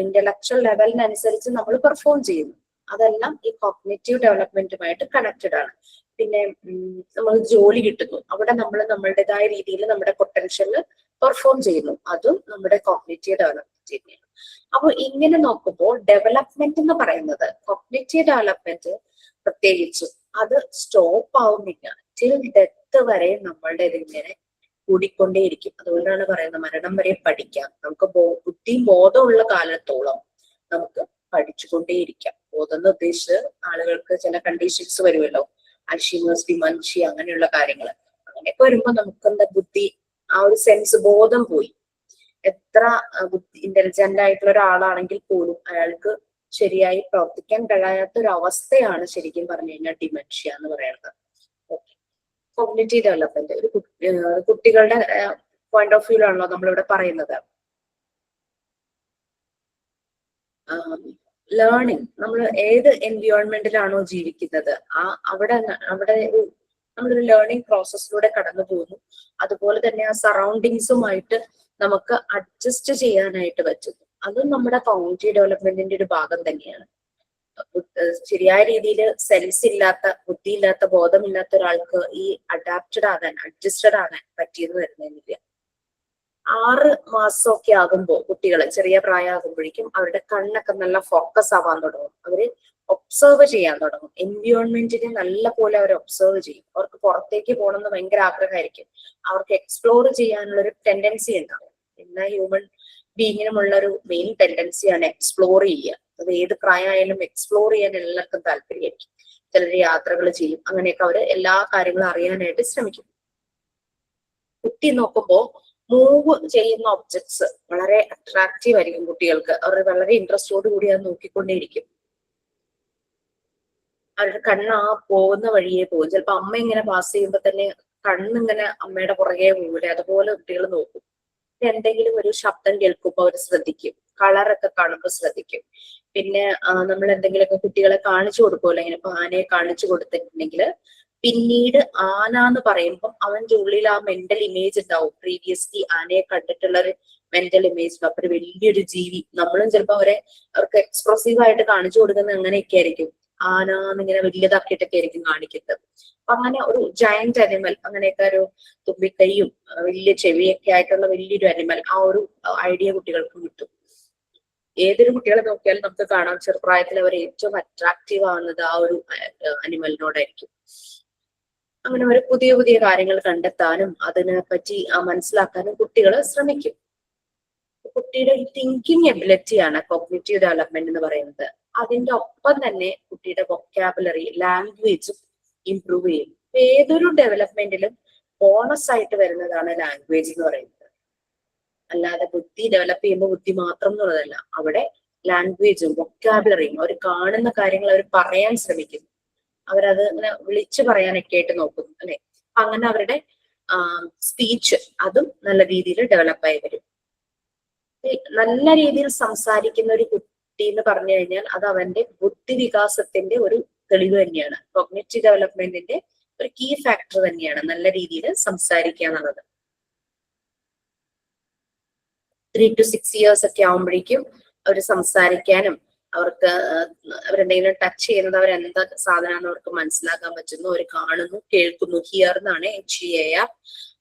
ഇന്റലക്ച്വൽ ലെവലിനനുസരിച്ച് നമ്മൾ പെർഫോം ചെയ്യുന്നു. അതെല്ലാം ഈ കോഗ്നിറ്റീവ് ഡെവലപ്മെന്റുമായിട്ട് കണക്റ്റഡ് ആണ്. പിന്നെ നമ്മൾ ജോലി കിട്ടുന്നു, അവിടെ നമ്മൾ നമ്മളുടേതായ രീതിയിൽ നമ്മുടെ പൊട്ടൻഷ്യല് പെർഫോം ചെയ്യുന്നു, അതും നമ്മുടെ കോഗ്നിറ്റീവ് ഡെവലപ്മെന്റ് തന്നെയാണ്. അപ്പൊ ഇങ്ങനെ നോക്കുമ്പോൾ ഡെവലപ്മെന്റ് എന്ന് പറയുന്നത്, കോഗ്നിറ്റീവ് ഡെവലപ്മെന്റ് പ്രത്യേകിച്ചും അത് സ്റ്റോപ്പ് ആവുന്നില്ല. ടിൽ ഡെത്ത് വരെ നമ്മളുടെ ഇതിങ്ങനെ കൂടിക്കൊണ്ടേയിരിക്കും. അതുകൊണ്ടാണ് പറയുന്നത് മരണം വരെ പഠിക്കാം. നമുക്ക് ബുദ്ധിയും ബോധമുള്ള കാലത്തോളം നമുക്ക് പഠിച്ചുകൊണ്ടേയിരിക്കാം. ബോധം എന്ന് ഉദ്ദേശിച്ച് ആളുകൾക്ക് ചില കണ്ടീഷൻസ് വരുമല്ലോ, അൽഷീമേഴ്സ്, ഡിമൻഷ്യ, അങ്ങനെയുള്ള കാര്യങ്ങൾ. അങ്ങനെയൊക്കെ വരുമ്പോൾ നമുക്ക് എന്താ ബുദ്ധി ആ ഒരു സെൻസ് ബോധം പോയി. എത്ര ഇന്റലിജന്റ് ആയിട്ടുള്ള ഒരാളാണെങ്കിൽ പോലും അയാൾക്ക് ശരിയായി പ്രവർത്തിക്കാൻ കഴിയാത്ത ഒരു അവസ്ഥയാണ് ശരിക്കും പറഞ്ഞു കഴിഞ്ഞാൽ ഡിമെൻഷ്യ എന്ന് പറയുന്നത്. കോഗ്നിറ്റീവ് ഡെവലപ്മെന്റ് ഒരു കുട്ടികളുടെ പോയിന്റ് ഓഫ് വ്യൂലാണല്ലോ നമ്മളിവിടെ പറയുന്നത്. ലേണിംഗ്, നമ്മൾ ഏത് എൻവയോൺമെന്റിലാണോ ജീവിക്കുന്നത് അവിടെ നമ്മളൊരു ലേണിംഗ് പ്രോസസ്സിലൂടെ കടന്നു പോകുന്നു. അതുപോലെ തന്നെ ആ സറൗണ്ടിങ്സുമായിട്ട് നമുക്ക് അഡ്ജസ്റ്റ് ചെയ്യാനായിട്ട് പറ്റുന്നു. അതും നമ്മുടെ കോഗ്നിറ്റീവ് ഡെവലപ്മെന്റിന്റെ ഒരു ഭാഗം തന്നെയാണ്. ശരിയായ രീതിയിൽ സെൻസ് ഇല്ലാത്ത, ബുദ്ധിയില്ലാത്ത, ബോധമില്ലാത്ത ഒരാൾക്ക് ഈ അഡാപ്റ്റഡ് ആകാൻ, അഡ്ജസ്റ്റഡ് ആകാൻ പറ്റിയെന്ന് വരുന്നില്ല. 6 മാസമൊക്കെ ആകുമ്പോൾ കുട്ടികൾ ചെറിയ പ്രായമാകുമ്പോഴേക്കും അവരുടെ കണ്ണൊക്കെ നല്ല ഫോക്കസ് ആവാൻ തുടങ്ങും. അവര് ഒബ്സർവ് ചെയ്യാൻ തുടങ്ങും. എൻവയോൺമെന്റിനെ നല്ല പോലെ അവർ ഒബ്സർവ് ചെയ്യും. അവർക്ക് പുറത്തേക്ക് പോകണമെന്ന് ഭയങ്കര ആഗ്രഹമായിരിക്കും. അവർക്ക് എക്സ്പ്ലോർ ചെയ്യാനുള്ള ഒരു ടെൻഡൻസി ഉണ്ടാവും. എല്ലാ ഹ്യൂമൻ ബീങ്ങിനുമുള്ള ഒരു മെയിൻ ടെൻഡൻസിയാണ് എക്സ്പ്ലോർ ചെയ്യുക. അത് ഏത് പ്രായമായാലും എക്സ്പ്ലോർ ചെയ്യാൻ എല്ലാവർക്കും താല്പര്യമായിരിക്കും. ചിലർ യാത്രകൾ ചെയ്യും. അങ്ങനെയൊക്കെ അവർ എല്ലാ കാര്യങ്ങളും അറിയാനായിട്ട് ശ്രമിക്കും. കുട്ടി നോക്കുമ്പോൾ മൂവ് ചെയ്യുന്ന ഒബ്ജക്ട്സ് വളരെ അട്രാക്റ്റീവ് ആയിരിക്കും കുട്ടികൾക്ക്. അവർ വളരെ ഇൻട്രസ്റ്റോട് കൂടി അത് നോക്കിക്കൊണ്ടേയിരിക്കും. അവരുടെ കണ്ണ് ആ പോകുന്ന വഴിയെ പോകും. ചിലപ്പോ അമ്മ ഇങ്ങനെ പാസ് ചെയ്യുമ്പോൾ തന്നെ കണ്ണിങ്ങനെ അമ്മയുടെ പുറകെ പോകില്ലേ, അതുപോലെ കുട്ടികൾ നോക്കും. എന്തെങ്കിലും ഒരു ശബ്ദം കേൾക്കുമ്പോൾ അവർ ശ്രദ്ധിക്കും. കളറൊക്കെ കാണുമ്പോൾ ശ്രദ്ധിക്കും. പിന്നെ നമ്മൾ എന്തെങ്കിലുമൊക്കെ കുട്ടികളെ കാണിച്ചു കൊടുക്കുമല്ലോ, ഇങ്ങനെ ഇപ്പൊ ആനയെ കാണിച്ചു കൊടുത്തിട്ടുണ്ടെങ്കിൽ പിന്നീട് ആന എന്ന് പറയുമ്പോൾ അവന്റെ ഉള്ളിൽ ആ മെന്റൽ ഇമേജ് ഉണ്ടാവും. പ്രീവിയസ്ലി ആനയെ കണ്ടിട്ടുള്ള ഒരു മെന്റൽ ഇമേജ് ഉണ്ടാവും. അപ്പൊ വലിയൊരു ജീവി, നമ്മളും ചിലപ്പോ അവർക്ക് എക്സ്പ്രസീവ് ആയിട്ട് കാണിച്ചു കൊടുക്കുന്നത് അങ്ങനെയൊക്കെ ആയിരിക്കും. ആന എന്നിങ്ങനെ വലിയതാക്കിയിട്ടൊക്കെ ആയിരിക്കും കാണിക്കുന്നത്. അപ്പൊ അങ്ങനെ ഒരു ജയന്റ് അനിമൽ, അങ്ങനെയൊക്കെ ഒരു തുമ്പിക്കൈയും വലിയ ചെവിയൊക്കെ ആയിട്ടുള്ള വലിയൊരു അനിമൽ, ആ ഒരു ഐഡിയ കുട്ടികൾക്ക് കിട്ടും. ഏതൊരു കുട്ടികളെ നോക്കിയാലും നമുക്ക് കാണാം ചെറുപ്രായത്തിൽ അവർ ഏറ്റവും അട്രാക്റ്റീവ് ആവുന്നത് ആ ഒരു അനിമലിനോടായിരിക്കും. അങ്ങനെ ഒരു പുതിയ പുതിയ കാര്യങ്ങൾ കണ്ടെത്താനും അതിനെ പറ്റി മനസ്സിലാക്കാനും കുട്ടികൾ ശ്രമിക്കും. കുട്ടിയുടെ തിങ്കിങ് എബിലിറ്റിയാണ് കോഗ്നിറ്റീവ് ഡെവലപ്മെന്റ് എന്ന് പറയുന്നത്. അതിന്റെ ഒപ്പം തന്നെ കുട്ടിയുടെ വൊക്കാബുലറി, ലാംഗ്വേജും ഇംപ്രൂവ് ചെയ്യും. ഏതൊരു ഡെവലപ്മെന്റിലും ബോണസ് ആയിട്ട് വരുന്നതാണ് ലാംഗ്വേജ് എന്ന് പറയുന്നത്. അല്ലാതെ ബുദ്ധി ഡെവലപ്പ് ചെയ്യുമ്പോൾ ബുദ്ധി മാത്രം എന്നുള്ളതല്ല. അവിടെ ലാംഗ്വേജും വൊക്കാബുലറിയും, അവർ കാണുന്ന കാര്യങ്ങൾ അവർ പറയാൻ ശ്രമിക്കും. അവരത് ഇങ്ങനെ വിളിച്ചു പറയാനൊക്കെ ആയിട്ട് നോക്കും അല്ലെ. അങ്ങനെ അവരുടെ സ്പീച്ച് അതും നല്ല രീതിയിൽ ഡെവലപ്പായി വരും. നല്ല രീതിയിൽ സംസാരിക്കുന്ന ഒരു കുട്ടി എന്ന് പറഞ്ഞു കഴിഞ്ഞാൽ അത് അവന്റെ ബുദ്ധിവികാസത്തിന്റെ ഒരു തെളിവ് തന്നെയാണ്. കോഗ്നിറ്റീവ് ഡെവലപ്മെന്റിന്റെ ഒരു കീ ഫാക്ടർ തന്നെയാണ് നല്ല രീതിയിൽ സംസാരിക്കുക എന്നുള്ളത്. 3 to 6 years ഒക്കെ ആവുമ്പോഴേക്കും അവർ സംസാരിക്കാനും അവർക്ക് അവരെന്തെങ്കിലും ടച്ച് ചെയ്യുന്നത് അവരെന്താ സാധനമാണെന്ന് അവർക്ക് മനസ്സിലാക്കാൻ പറ്റുന്നു. അവർ കാണുന്നു, കേൾക്കുന്നു. ഹിയർ എന്നാണ് HEAR.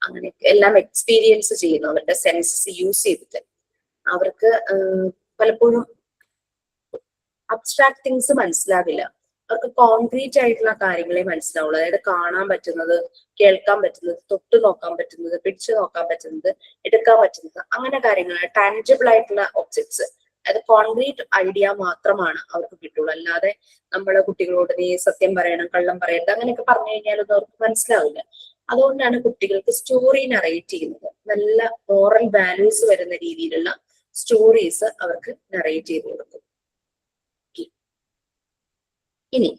അങ്ങനെ എല്ലാം എക്സ്പീരിയൻസ് ചെയ്യുന്നു അവരുടെ സെൻസസ് യൂസ് ചെയ്തിട്ട്. അവർക്ക് പലപ്പോഴും അബ്സ്ട്രാക്ട് തിങ്സ് മനസ്സിലാകില്ല. അവർക്ക് കോൺക്രീറ്റ് ആയിട്ടുള്ള കാര്യങ്ങളെ മനസ്സിലാവുള്ളൂ. അതായത് കാണാൻ പറ്റുന്നത്, കേൾക്കാൻ പറ്റുന്നത്, തൊട്ട് നോക്കാൻ പറ്റുന്നത്, പിടിച്ചു നോക്കാൻ പറ്റുന്നത്, എടുക്കാൻ പറ്റുന്നത്, അങ്ങനെ കാര്യങ്ങൾ, ടാൻജിബിൾ ആയിട്ടുള്ള ഒബ്ജക്ട്സ്, അത് കോൺക്രീറ്റ് ഐഡിയ മാത്രമാണ് അവർക്ക് കിട്ടുള്ളൂ. അല്ലാതെ നമ്മളെ കുട്ടികളോട് നീ സത്യം പറയണം, കള്ളം പറയരുത്, അങ്ങനെയൊക്കെ പറഞ്ഞു കഴിഞ്ഞാലൊന്നും അവർക്ക് മനസ്സിലാവില്ല. അതുകൊണ്ടാണ് കുട്ടികൾക്ക് സ്റ്റോറി നറേറ്റ് ചെയ്യുന്നത്. നല്ല മോറൽ വാല്യൂസ് വരുന്ന രീതിയിലുള്ള സ്റ്റോറീസ് അവർക്ക് നറേറ്റ് ചെയ്ത് കൊടുക്കും. ഇനി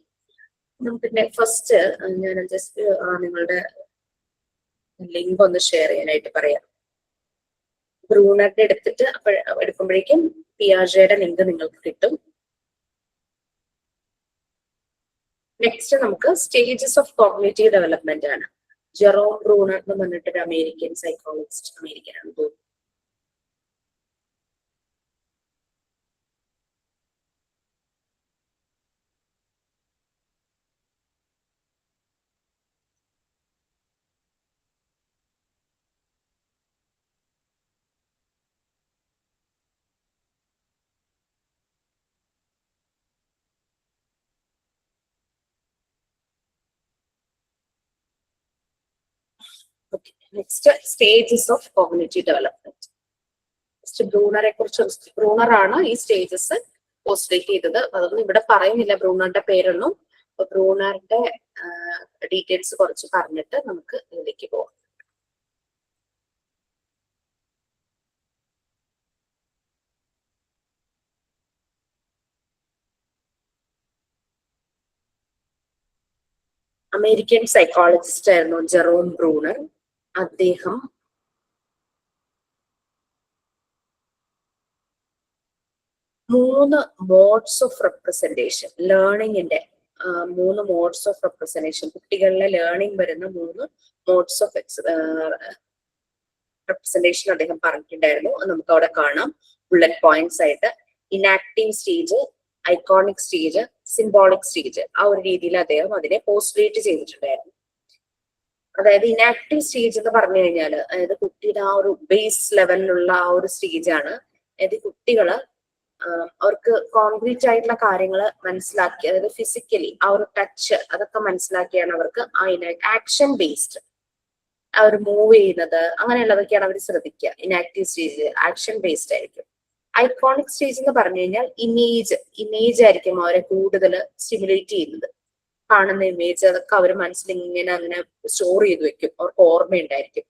നമുക്ക് ഫസ്റ്റ് ഞാൻ ജസ്റ്റ് നിങ്ങളുടെ ലിങ്ക് ഒന്ന് ഷെയർ ചെയ്യാനായിട്ട് പറയാം. ബ്രൂണറുടെ എടുത്തിട്ട് എടുക്കുമ്പോഴേക്കും പിയാജയുടെ ലിങ്ക് നിങ്ങൾക്ക് കിട്ടും. നെക്സ്റ്റ് നമുക്ക് സ്റ്റേജസ് ഓഫ് കോഗ്നിറ്റീവ് ഡെവലപ്മെന്റ് ആണ്. ജെറോം ബ്രൂണർ എന്ന് പറഞ്ഞിട്ടൊരു അമേരിക്കൻ സൈക്കോളജിസ്റ്റ്, അമേരിക്കൻ ആണ് തോന്നുന്നു. Okay. Next, stages of cognitive development. ബ്രൂണറെ കുറിച്ച്, ബ്രൂണറാണ് ഈ സ്റ്റേജസ് പോസ്റ്റ്ലേറ്റ് ചെയ്തത്. അതൊന്നും ഇവിടെ പറയുന്നില്ല ബ്രൂണറുടെ പേരൊന്നും. അപ്പൊ ബ്രൂണറുടെ ഡീറ്റെയിൽസ് കുറച്ച് പറഞ്ഞിട്ട് നമുക്ക് ഇതിലേക്ക് പോകാം. അമേരിക്കൻ സൈക്കോളജിസ്റ്റ് ആയിരുന്നു ജെറോം ബ്രൂണർ. അദ്ദേഹം മൂന്ന് മോഡ്സ് ഓഫ് റെപ്രസെന്റേഷൻ, ലേണിംഗിന്റെ 3 മോഡ്സ് ഓഫ് റെപ്രസെന്റേഷൻ, കുട്ടികളിലെ ലേണിംഗ് വരുന്ന 3 മോഡ്സ് ഓഫ് റെപ്രസെന്റേഷൻ അദ്ദേഹം പറഞ്ഞിട്ടുണ്ടായിരുന്നു. നമുക്ക് അവിടെ കാണാം ബുള്ളറ്റ് പോയിന്റ്സ് ആയിട്ട്. Inactive stage, iconic stage, symbolic stage, ആ ഒരു രീതിയിൽ അദ്ദേഹം അതിനെ പോസ്റ്റുലേറ്റ് ചെയ്തിട്ടുണ്ടായിരുന്നു. അതായത് ഇനാക്റ്റീവ് സ്റ്റേജ് എന്ന് പറഞ്ഞു കഴിഞ്ഞാൽ, അതായത് കുട്ടിയുടെ ആ ഒരു ബേസ് ലെവലിലുള്ള ആ ഒരു സ്റ്റേജാണ്. അതായത് കുട്ടികള് അവർക്ക് കോൺക്രീറ്റ് ആയിട്ടുള്ള കാര്യങ്ങൾ മനസ്സിലാക്കി, അതായത് ഫിസിക്കലി ആ ഒരു ടച്ച് അതൊക്കെ മനസ്സിലാക്കിയാണ് അവർക്ക് ആ ആക്ഷൻ ബേസ്ഡ് അവർ മൂവ് ചെയ്യുന്നത്, അങ്ങനെയുള്ളതൊക്കെയാണ് അവർ ശ്രദ്ധിക്കുക. ഇനാക്റ്റീവ് സ്റ്റേജ് ആക്ഷൻ ബേസ്ഡ് ആയിരിക്കും. ഐക്കോണിക് സ്റ്റേജ് എന്ന് പറഞ്ഞു കഴിഞ്ഞാൽ ഇമേജ് ആയിരിക്കും അവരെ കൂടുതൽ സ്റ്റിമുലേറ്റ് ചെയ്യുന്നത്. കാണുന്ന ഇമേജ് അതൊക്കെ അവർ മനസ്സിൽ ഇങ്ങനെ അങ്ങനെ സ്റ്റോർ ചെയ്ത് വെക്കും, അവർക്ക് ഓർമ്മയുണ്ടായിരിക്കും.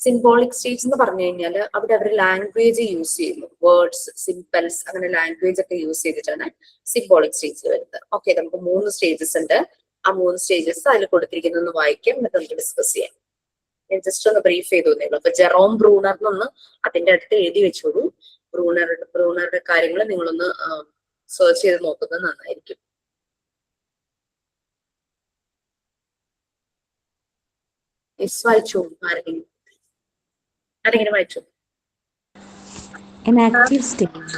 സിംബോളിക് സ്റ്റേജ് എന്ന് പറഞ്ഞു കഴിഞ്ഞാൽ അവിടെ അവർ ലാംഗ്വേജ് യൂസ് ചെയ്യുന്നു, വേർഡ്സ്, സിംബൽസ്, അങ്ങനെ ലാംഗ്വേജ് ഒക്കെ യൂസ് ചെയ്തിട്ടാണ് സിംബോളിക് സ്റ്റേജിൽ വരുന്നത്. ഓക്കെ, നമുക്ക് 3 സ്റ്റേജസ് ഉണ്ട്. ആ 3 സ്റ്റേജസ് അതിൽ കൊടുത്തിരിക്കുന്നൊന്ന് വായിക്കാം, എന്നിട്ട് നമുക്ക് ഡിസ്കസ് ചെയ്യാം. ഞാൻ ജസ്റ്റ് ഒന്ന് ബ്രീഫ് ചെയ്തു തന്നേ ഉള്ളൂ. അപ്പൊ ജെറോം ബ്രൂണറിനൊന്ന് അതിന്റെ അടുത്ത് എഴുതി വെച്ചോളൂ. ബ്രൂണറുടെ കാര്യങ്ങൾ നിങ്ങളൊന്ന് സെർച്ച് ചെയ്ത് നോക്കുന്നത് നന്നായിരിക്കും. വായിച്ചു ആരെങ്കിലും വായിച്ചു? An active stage.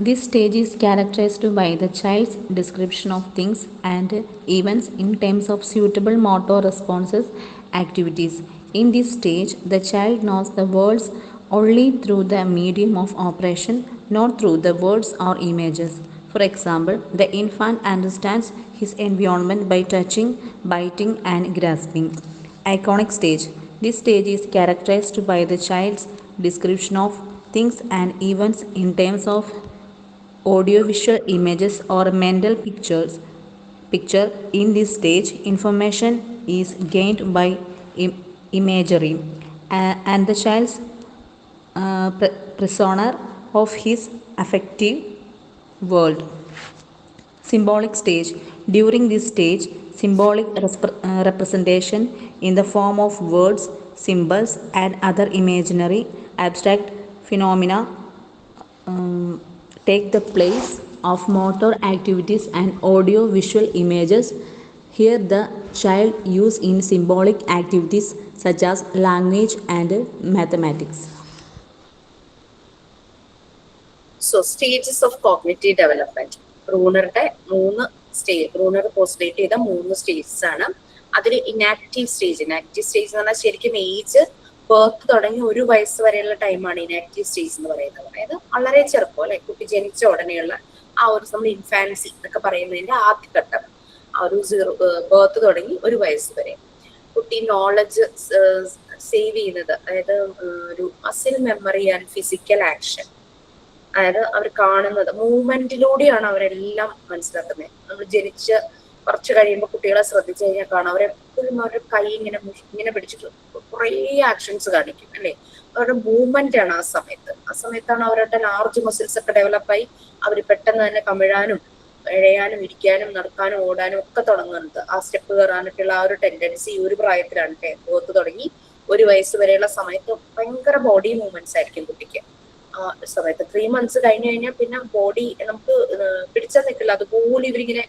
This stage is characterized by the child's description of things and events in terms of suitable motor responses, activities. In this stage, the child knows the words only through the medium of operation, not through the words or images. For example, the infant understands his environment by touching, biting, and grasping. Iconic stage. This stage is characterized by the child's description of things and events in terms of audiovisual images or mental picture. In this stage, information is gained by imagery and the child's persona of his affective world. Symbolic stage. During this stage, symbolic representation in the form of words, symbols, and other imaginary abstract phenomena take the place of motor activities and audio visual images. Here the child use in symbolic activities such as language and mathematics. So stages of cognitive development. Bruner postulate ചെയ്ത 3 stages ആണ്. അതിൽ inactive stage എന്ന് പറഞ്ഞാൽ ശരിക്കും age birth തുടങ്ങി 1 വയസ്സ് വരെയുള്ള ടൈമാണ് ഇനാക്റ്റീവ് സ്റ്റേജ് എന്ന് പറയുന്നത്. അതായത് വളരെ ചെറുപ്പം, അല്ലെ, കുട്ടി ജനിച്ച ഉടനെയുള്ള ആ ഒരു നമ്മൾ ഇൻഫാൻസി എന്നൊക്കെ പറയുന്നതിന്റെ ആദ്യഘട്ടം, ആ ഒരു ബർത്ത് തുടങ്ങി 1 വയസ്സ് വരെ. കുട്ടി നോളജ് സേവ് ചെയ്യുന്നത്, അതായത് ഒരു muscle memory and physical action, അതായത് അവർ കാണുന്നത് മൂവ്മെന്റിലൂടെയാണ് അവരെല്ലാം മനസ്സിലാക്കുന്നത്. നമ്മൾ ജനിച്ച് കുറച്ച് കഴിയുമ്പോൾ കുട്ടികളെ ശ്രദ്ധിച്ചു കഴിഞ്ഞാൽ കാണാം, അവരെപ്പോഴും അവരുടെ കൈ ഇങ്ങനെ പിടിച്ചിട്ട് കുറേ ആക്ഷൻസ് കാണിക്കും, അല്ലെ. അവരുടെ മൂവ്മെന്റ് ആണ് ആ സമയത്താണ് അവരുടെ ലാർജ് മസിൽസ് ഒക്കെ ഡെവലപ്പായി അവർ പെട്ടെന്ന് തന്നെ കമിഴാനും ഇഴയാനും ഇരിക്കാനും നടക്കാനും ഓടാനും ഒക്കെ തുടങ്ങുന്നത്. ആ സ്റ്റെപ്പ് കയറാനൊക്കെയുള്ള ആ ഒരു ടെൻഡൻസി ഈ ഒരു പ്രായത്തിലാണ്. ബർത്ത് തുടങ്ങി 1 വയസ്സ് വരെയുള്ള സമയത്ത് ഭയങ്കര ബോഡി മൂവ്മെന്റ്സ് ആയിരിക്കും കുട്ടിക്ക്. ആ സമയത്ത് 3 മന്ത്സ് കഴിഞ്ഞു കഴിഞ്ഞാൽ പിന്നെ ബോഡി നമുക്ക് പിടിച്ചാൽ നിൽക്കില്ല, അതുപോലെ ഇവരിങ്ങനെ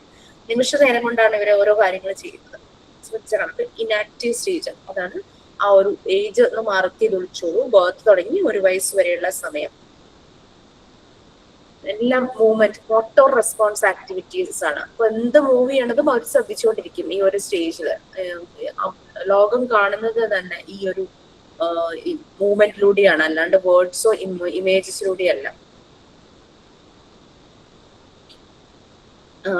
നിമിഷ നേരം കൊണ്ടാണ് ഇവരെ ഓരോ കാര്യങ്ങൾ ചെയ്യുന്നത്. ശ്രദ്ധിച്ചാണ് ഇനാക്റ്റീവ് സ്റ്റേജ്. അതാണ് ആ ഒരു ഏജ് ഒന്ന് മാർക്ക് ചെയ്ത് വിളിച്ചോളൂ. ബർത്ത് തുടങ്ങി 1 വയസ്സ് വരെയുള്ള സമയം എല്ലാം മൂവ്മെന്റ്, മോട്ടോർ റെസ്പോൺസ് ആക്ടിവിറ്റീസ് ആണ്. അപ്പൊ എന്ത് മൂവ് ചെയ്യണതും അവർ ശ്രദ്ധിച്ചുകൊണ്ടിരിക്കും ഈ ഒരു സ്റ്റേജില്. ലോകം കാണുന്നത് തന്നെ ഈ ഒരു മൂവ്മെന്റിലൂടെയാണ്, അല്ലാണ്ട് വേർഡ്സോ ഇമേജസിലൂടെയല്ല.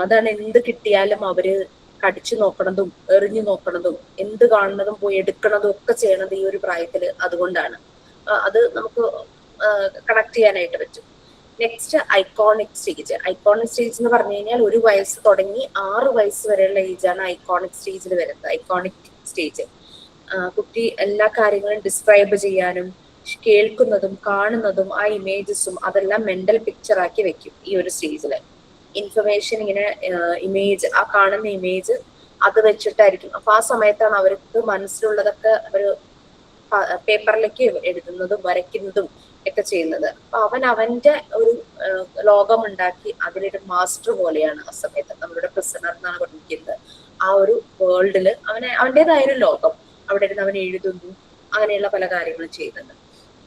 അതാണ് എന്ത് കിട്ടിയാലും അവര് കടിച്ചു നോക്കണതും എറിഞ്ഞു നോക്കണതും എന്ത് കാണുന്നതും പോയി എടുക്കണതും ഒക്കെ ചെയ്യണത് ഈ ഒരു പ്രായത്തില്. അതുകൊണ്ടാണ് അത് നമുക്ക് കണക്ട് ചെയ്യാനായിട്ട് പറ്റും. Next iconic stage. Iconic stage എന്ന് പറഞ്ഞു കഴിഞ്ഞാൽ 1 വയസ്സ് തുടങ്ങി 6 വയസ്സ് വരെയുള്ള ഏജാണ് ഐക്കോണിക് സ്റ്റേജിൽ വരുന്നത്. ഐക്കോണിക് സ്റ്റേജ് കുട്ടി എല്ലാ കാര്യങ്ങളും ഡിസ്ക്രൈബ് ചെയ്യാനും കേൾക്കുന്നതും കാണുന്നതും ആ ഇമേജസും അതെല്ലാം മെന്റൽ പിക്ചർ ആക്കി വെക്കും ഈ ഒരു സ്റ്റേജില്. ഇൻഫർമേഷൻ ഇങ്ങനെ ഇമേജ്, ആ കാണുന്ന ഇമേജ് അത് വെച്ചിട്ടായിരിക്കും. അപ്പൊ ആ സമയത്താണ് അവർക്ക് മനസ്സിലുള്ളതൊക്കെ ഒരു പേപ്പറിലേക്ക് എഴുതുന്നതും വരയ്ക്കുന്നതും ഒക്കെ ചെയ്യുന്നത്. അപ്പൊ അവൻ അവന്റെ ഒരു ലോകമുണ്ടാക്കി അതിലൊരു മാസ്റ്റർ പോലെയാണ് ആ സമയത്ത് നമ്മളുടെ പ്രിസണർ എന്നാണ് പഠിക്കുന്നത്. ആ ഒരു വേൾഡില് അവന്റേതായൊരു ലോകം അവിടെ ഇരുന്ന് അവൻ എഴുതുന്നു, അങ്ങനെയുള്ള പല കാര്യങ്ങളും ചെയ്യുന്നുണ്ട്.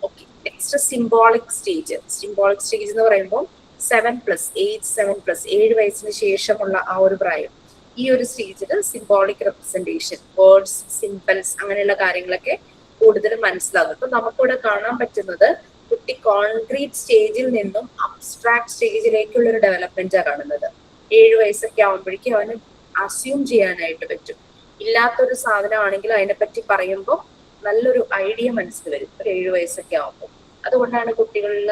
Okay, next symbolic stage. Symbolic stage എന്ന് പറയുമ്പോൾ 7+ വയസ്സിന് ശേഷമുള്ള ആ ഒരു പ്രായം. ഈ ഒരു സ്റ്റേജിൽ സിംബോളിക് റെപ്രസെന്റേഷൻ, വേർഡ്സ്, സിംബൽസ്, അങ്ങനെയുള്ള കാര്യങ്ങളൊക്കെ കൂടുതൽ മനസ്സിലാകും. അപ്പൊ നമുക്കിവിടെ കാണാൻ പറ്റുന്നത് കുട്ടി കോൺക്രീറ്റ് സ്റ്റേജിൽ നിന്നും അബ്സ്ട്രാക്ട് സ്റ്റേജിലേക്കുള്ള ഒരു ഡെവലപ്മെന്റാണ് കാണുന്നത്. 7 വയസ്സൊക്കെ ആകുമ്പോഴേക്കും അവന് അസ്യൂം ചെയ്യാനായിട്ട് പറ്റും. ഇല്ലാത്തൊരു സാധനമാണെങ്കിലും അതിനെപ്പറ്റി പറയുമ്പോൾ നല്ലൊരു ഐഡിയ മനസ്സിൽ വരും ഒരു 7 വയസ്സൊക്കെ ആകുമ്പോൾ. അതുകൊണ്ടാണ് കുട്ടികളിൽ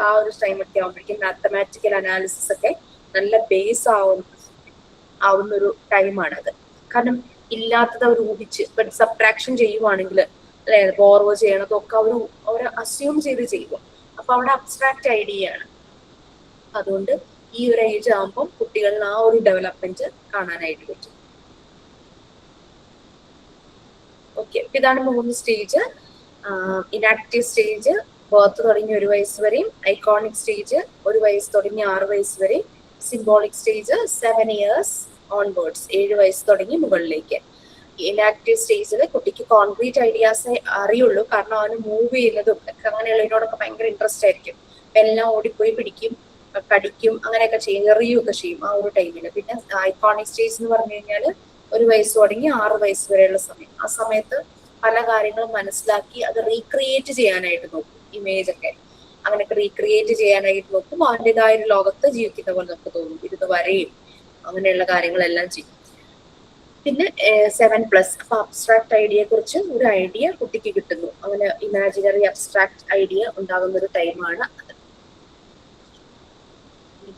ആ ഒരു ടൈമൊക്കെ ആകുമ്പോഴേക്കും മാത്തമാറ്റിക്കൽ അനാലിസിസ് ഒക്കെ നല്ല ബേസ് ആവുന്ന ഒരു ടൈമാണത്. കാരണം ഇല്ലാത്തത് അവർ ഊഹിച്ച് സബ്ട്രാക്ഷൻ ചെയ്യുവാണെങ്കിൽ അല്ലെ, ബോർവോ ചെയ്യണതൊക്കെ അവർ അസ്യൂം ചെയ്ത് ചെയ്യും. അപ്പൊ അവിടെ അബ്സ്ട്രാക്ട് ഐഡിയ ആണ്. അതുകൊണ്ട് ഈ ഒരു ഏജ് ആകുമ്പോൾ കുട്ടികളിൽ ആ ഒരു ഡെവലപ്മെന്റ് കാണാനായിട്ട് പറ്റും. ഓക്കെ, ഇതാണ് 3 സ്റ്റേജ്. ഇനാക്റ്റീവ് സ്റ്റേജ് ബർത്ത് തുടങ്ങി 1 വയസ്സ് വരെയും, ഐക്കോണിക് സ്റ്റേജ് 1 വയസ്സ് തുടങ്ങി 6 വയസ്സ് വരെയും, സിംബോളിക് സ്റ്റേജ് 7 years ഓൺവേർഡ്സ് 7 വയസ്സ് തുടങ്ങി മുകളിലേക്ക്. ഇനാക്റ്റീവ് സ്റ്റേജിൽ കുട്ടിക്ക് കോൺക്രീറ്റ് ഐഡിയാസേ അറിയുള്ളൂ, കാരണം അവന് മൂവ് ചെയ്യുന്നതും ഒക്കെ അങ്ങനെയുള്ളതിനോടൊക്കെ ഭയങ്കര ഇൻട്രസ്റ്റ് ആയിരിക്കും. എല്ലാം ഓടിപ്പോയി പിടിക്കും, കടിക്കും, അങ്ങനെയൊക്കെ ചെയ്യും, എറിയുകയൊക്കെ ചെയ്യും ആ ഒരു ടൈമിൽ. പിന്നെ ഐക്കോണിക് സ്റ്റേജ് എന്ന് പറഞ്ഞു കഴിഞ്ഞാൽ 1 വയസ്സ് തുടങ്ങി 6 വയസ്സ് വരെയുള്ള സമയം. ആ സമയത്ത് പല കാര്യങ്ങളും മനസ്സിലാക്കി അത് റീക്രിയേറ്റ് ചെയ്യാനായിട്ട് നോക്കും. ഇമേജ് ഒക്കെ അങ്ങനെയൊക്കെ റീക്രിയേറ്റ് ചെയ്യാനായിട്ട് നോക്കും. അവൻ്റെതായ ഒരു ലോകത്ത് ജീവിക്കുന്ന പോലെ നമുക്ക് തോന്നും. ഇരുന്ന് വരെയും അങ്ങനെയുള്ള കാര്യങ്ങളെല്ലാം ചെയ്യും. പിന്നെ 7+, അപ്പൊ അബ്സ്ട്രാക്ട് ഐഡിയയെ കുറിച്ച് ഒരു ഐഡിയ കുട്ടിക്ക് കിട്ടുന്നു. അങ്ങനെ ഇമാജിനറി അബ്സ്ട്രാക്ട് ഐഡിയ ഉണ്ടാകുന്ന ഒരു ടൈമാണ് അത്.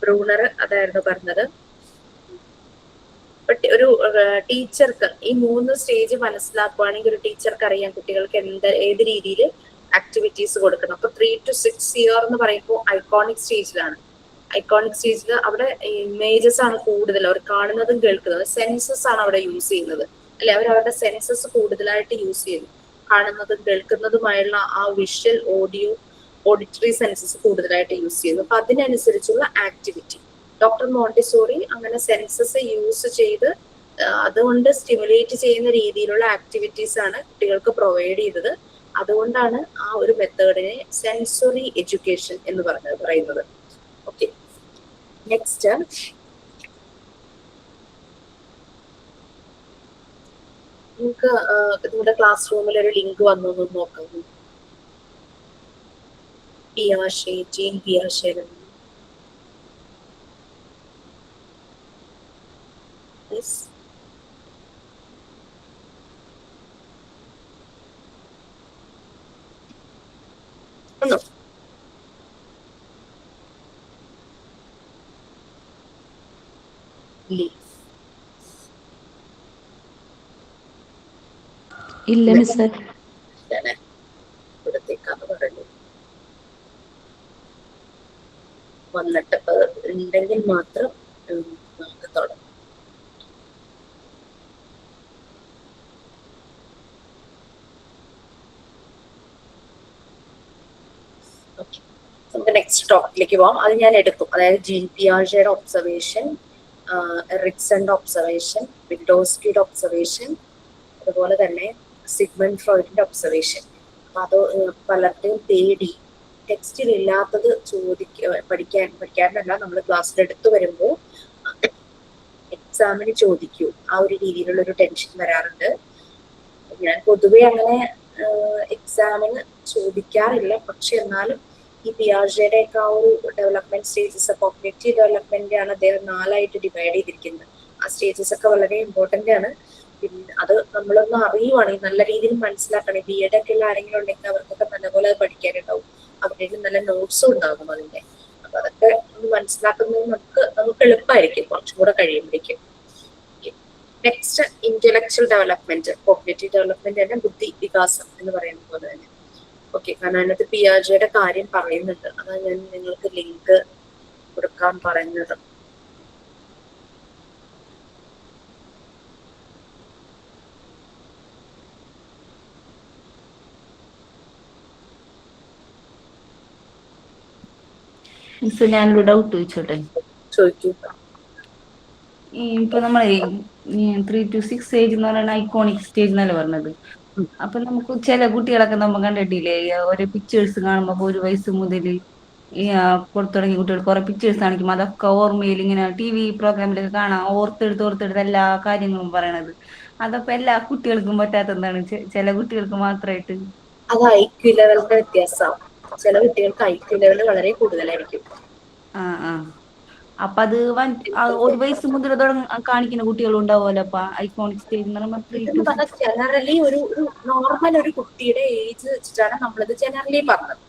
ബ്രൂണർ അതായിരുന്നു പറഞ്ഞത്. ഒരു ടീച്ചർക്ക് ഈ 3 സ്റ്റേജ് മനസ്സിലാക്കുവാണെങ്കിൽ ഒരു ടീച്ചർക്ക് അറിയാം കുട്ടികൾക്ക് ഏത് രീതിയിൽ ആക്ടിവിറ്റീസ് കൊടുക്കണം. അപ്പൊ 3 to 6 year എന്ന് പറയുമ്പോൾ ഐക്കോണിക് സ്റ്റേജിലാണ്. ഐക്കോണിക് സ്റ്റേജിൽ അവിടെ ഇമേജസ് ആണ് കൂടുതൽ, അവർ കാണുന്നതും കേൾക്കുന്നതും. സെൻസസ് ആണ് അവിടെ യൂസ് ചെയ്യുന്നത്, അല്ലെ? അവരുടെ സെൻസസ് കൂടുതലായിട്ട് യൂസ് ചെയ്യുന്നു. കാണുന്നതും കേൾക്കുന്നതുമായുള്ള ആ വിഷ്വൽ, ഓഡിറ്ററി സെൻസസ് കൂടുതലായിട്ട് യൂസ് ചെയ്യുന്നു. അപ്പൊ അതിനനുസരിച്ചുള്ള ആക്ടിവിറ്റി ഡോക്ടർ മോണ്ടിസോറി അങ്ങനെ സെൻസസ് യൂസ് ചെയ്ത് അതുകൊണ്ട് സ്റ്റിമുലേറ്റ് ചെയ്യുന്ന രീതിയിലുള്ള ആക്ടിവിറ്റീസ് ആണ് കുട്ടികൾക്ക് പ്രൊവൈഡ് ചെയ്തത്. അതുകൊണ്ടാണ് ആ ഒരു മെത്തേഡിനെ സെൻസറി എഡ്യൂക്കേഷൻ എന്ന് പറയുന്നത്. ഓക്കെ, നെക്സ്റ്റ് നിങ്ങൾക്ക് നിങ്ങളുടെ ക്ലാസ് റൂമിൽ ഒരു ലിങ്ക് വന്നു നോക്കാം. പിയാഷെ, ജീൻ പിയാഷെ. ഒന്നോ ഇല്ല മിസ്സേ. ഇവിടത്തേക്കാന്ന് പറഞ്ഞു വന്നിട്ട് ഉണ്ടെങ്കിൽ മാത്രം നമുക്ക് തുടങ്ങാം. നമുക്ക് നെക്സ്റ്റ് ടോപ്പിക്കിലേക്ക് പോവാം. അത് ഞാൻ എടുക്കും. അതായത് ജീൻ പിയാഷെയുടെ ഒബ്സർവേഷൻ, എറിക്സന്റെ ഒബ്സർവേഷൻ, വിൻഡോസ്കിയുടെ ഒബ്സർവേഷൻ, അതുപോലെ തന്നെ സിഗ്മണ്ട് ഫ്രോയിഡിന്റെ ഒബ്സർവേഷൻ. അപ്പൊ അത് പലരുടെയും തേടി ടെക്സ്റ്റിൽ ഇല്ലാത്തത് പഠിക്കാനല്ല, നമ്മൾ ക്ലാസ്സിൽ എടുത്തു വരുമ്പോൾ എക്സാമിന് ചോദിക്കൂ, ആ ഒരു രീതിയിലുള്ള ഒരു ടെൻഷൻ വരാറുണ്ട്. ഞാൻ പൊതുവെ അങ്ങനെ എക്സാമിന് ചോദിക്കാറില്ല. പക്ഷെ എന്നാലും ഈ പിയാഷെയുടെ ഒക്കെ ആ ഒരു ഡെവലപ്മെന്റ് സ്റ്റേജസ്, കോഗ്നിറ്റീവ് ഡെവലപ്മെന്റ് ആണ് അദ്ദേഹം 4ആയിട്ട് ഡിവൈഡ് ചെയ്തിരിക്കുന്നത്. ആ സ്റ്റേജസ് ഒക്കെ വളരെ ഇമ്പോർട്ടന്റ് ആണ്. പിന്നെ അത് നമ്മളൊന്ന് അറിയുവാണെങ്കിൽ നല്ല രീതിയിൽ മനസ്സിലാക്കണം. ബി.എഡ് ഒക്കെ ഉള്ള ആരെങ്കിലും ഉണ്ടെങ്കിൽ അവർക്കൊക്കെ നല്ലപോലെ അത് പഠിക്കാനുണ്ടാവും. അവരുടെ നല്ല നോട്ട്സും ഉണ്ടാകും അതിന്റെ. അപ്പൊ അതൊക്കെ ഒന്ന് മനസ്സിലാക്കുന്നത് നമുക്ക് എളുപ്പമായിരിക്കും കുറച്ചും കൂടെ കഴിയുമ്പോഴേക്കും. Next intellectual development, cognitive development തന്നെ ബുദ്ധി വികാസം എന്ന് പറയുന്നത് പോലെ തന്നെ. ഓക്കെ, കാരണം അതിനകത്ത് പിയാഷെയുടെ കാര്യം പറയുന്നുണ്ട്. അതാണ് ഞാൻ നിങ്ങൾക്ക് ലിങ്ക് കൊടുക്കാൻ പറയുന്നത്. മിസ് ഞാനൊരു ഡൗട്ട് ചോദിച്ചോട്ടെ? ചോദിക്കൂ. ഇപ്പൊ നമ്മളെ 3 to 6 ഏജ് എന്ന് പറയുന്ന ഐക്കോണിക് സ്റ്റേജ് എന്നല്ലേ പറഞ്ഞത്. അപ്പൊ നമുക്ക് ചില കുട്ടികളൊക്കെ നമ്മൾ കണ്ടിട്ടില്ലേ, ഓരോ പിക്ചേഴ്സ് കാണുമ്പോ 1 വയസ്സ് മുതൽ പുറത്തുടങ്ങിയ കുട്ടികൾ കുറെ പിക്ചേഴ്സ് കാണിക്കും. അതൊക്കെ ഓർമ്മയിൽ ഇങ്ങനെ TV പ്രോഗ്രാമിലൊക്കെ കാണാം, ഓർത്തെടുത്ത് എല്ലാ കാര്യങ്ങളും പറയണത്. അതപ്പോ എല്ലാ കുട്ടികൾക്കും പറ്റാത്തതാണ്, ചില കുട്ടികൾക്ക് മാത്രമായിട്ട്. അത് IQ ലെവലിന്റെ വ്യത്യാസമാണ്. ചില കുട്ടികൾക്ക് IQ ലെവൽ വളരെ കൂടുതലായിരിക്കും. ആ അപ്പൊ അത് 1 വയസ്സ് മുതൽ കാണിക്കുന്ന കുട്ടികളും ഉണ്ടാവുമല്ലോ. അപ്പൊ ഐക്കോണിക് സ്റ്റേജ് എന്ന് പറയുമ്പോൾ 3 to 6. ജനറലി ഒരു നോർമൽ ഒരു കുട്ടിയുടെ ഏജ് വെച്ചിട്ടാണ് നമ്മളിത് ജനറലി പറഞ്ഞത്.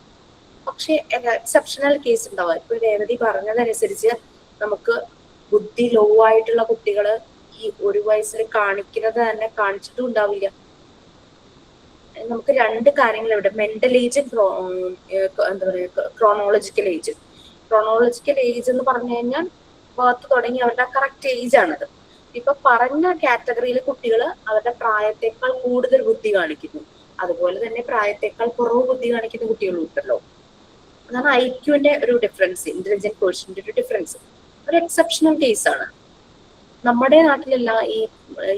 പക്ഷെ എക്സെപ്ഷണൽ കേസ് ഉണ്ടാവുക. ഇപ്പൊ രേവതി പറഞ്ഞതനുസരിച്ച് നമുക്ക് ബുദ്ധി ലോ ആയിട്ടുള്ള കുട്ടികള് ഈ 1 വയസ്സിൽ കാണിക്കുന്നത് തന്നെ കാണിച്ചിട്ടും ഉണ്ടാവില്ല. നമുക്ക് 2 കാര്യങ്ങൾ ഇവിടെ, മെന്റൽ ഏജ്, എന്താ പറയുക, ക്രോണോളജിക്കൽ ഏജ്. ക്രോണോളജിക്കൽ ഏജ് എന്ന് പറഞ്ഞു കഴിഞ്ഞാൽ ബർത്ത് തുടങ്ങി അവരുടെ കറക്റ്റ് ഏജ് ആണത്. ഇപ്പൊ പറഞ്ഞ കാറ്റഗറിയിലെ കുട്ടികൾ അവരുടെ പ്രായത്തെക്കാൾ കൂടുതൽ ബുദ്ധി കാണിക്കുന്നു. അതുപോലെ തന്നെ പ്രായത്തെക്കാൾ കുറവ് ബുദ്ധി കാണിക്കുന്ന കുട്ടികളും ഉണ്ടല്ലോ. അതാണ് IQന്റെ ഒരു ഡിഫറൻസ്, ഇന്റലിജന്റ് പേഴ്സന്റെ ഒരു ഡിഫറൻസ്. ഒരു എക്സെപ്ഷണൽ കേസാണ്. നമ്മുടെ നാട്ടിലല്ല, ഈ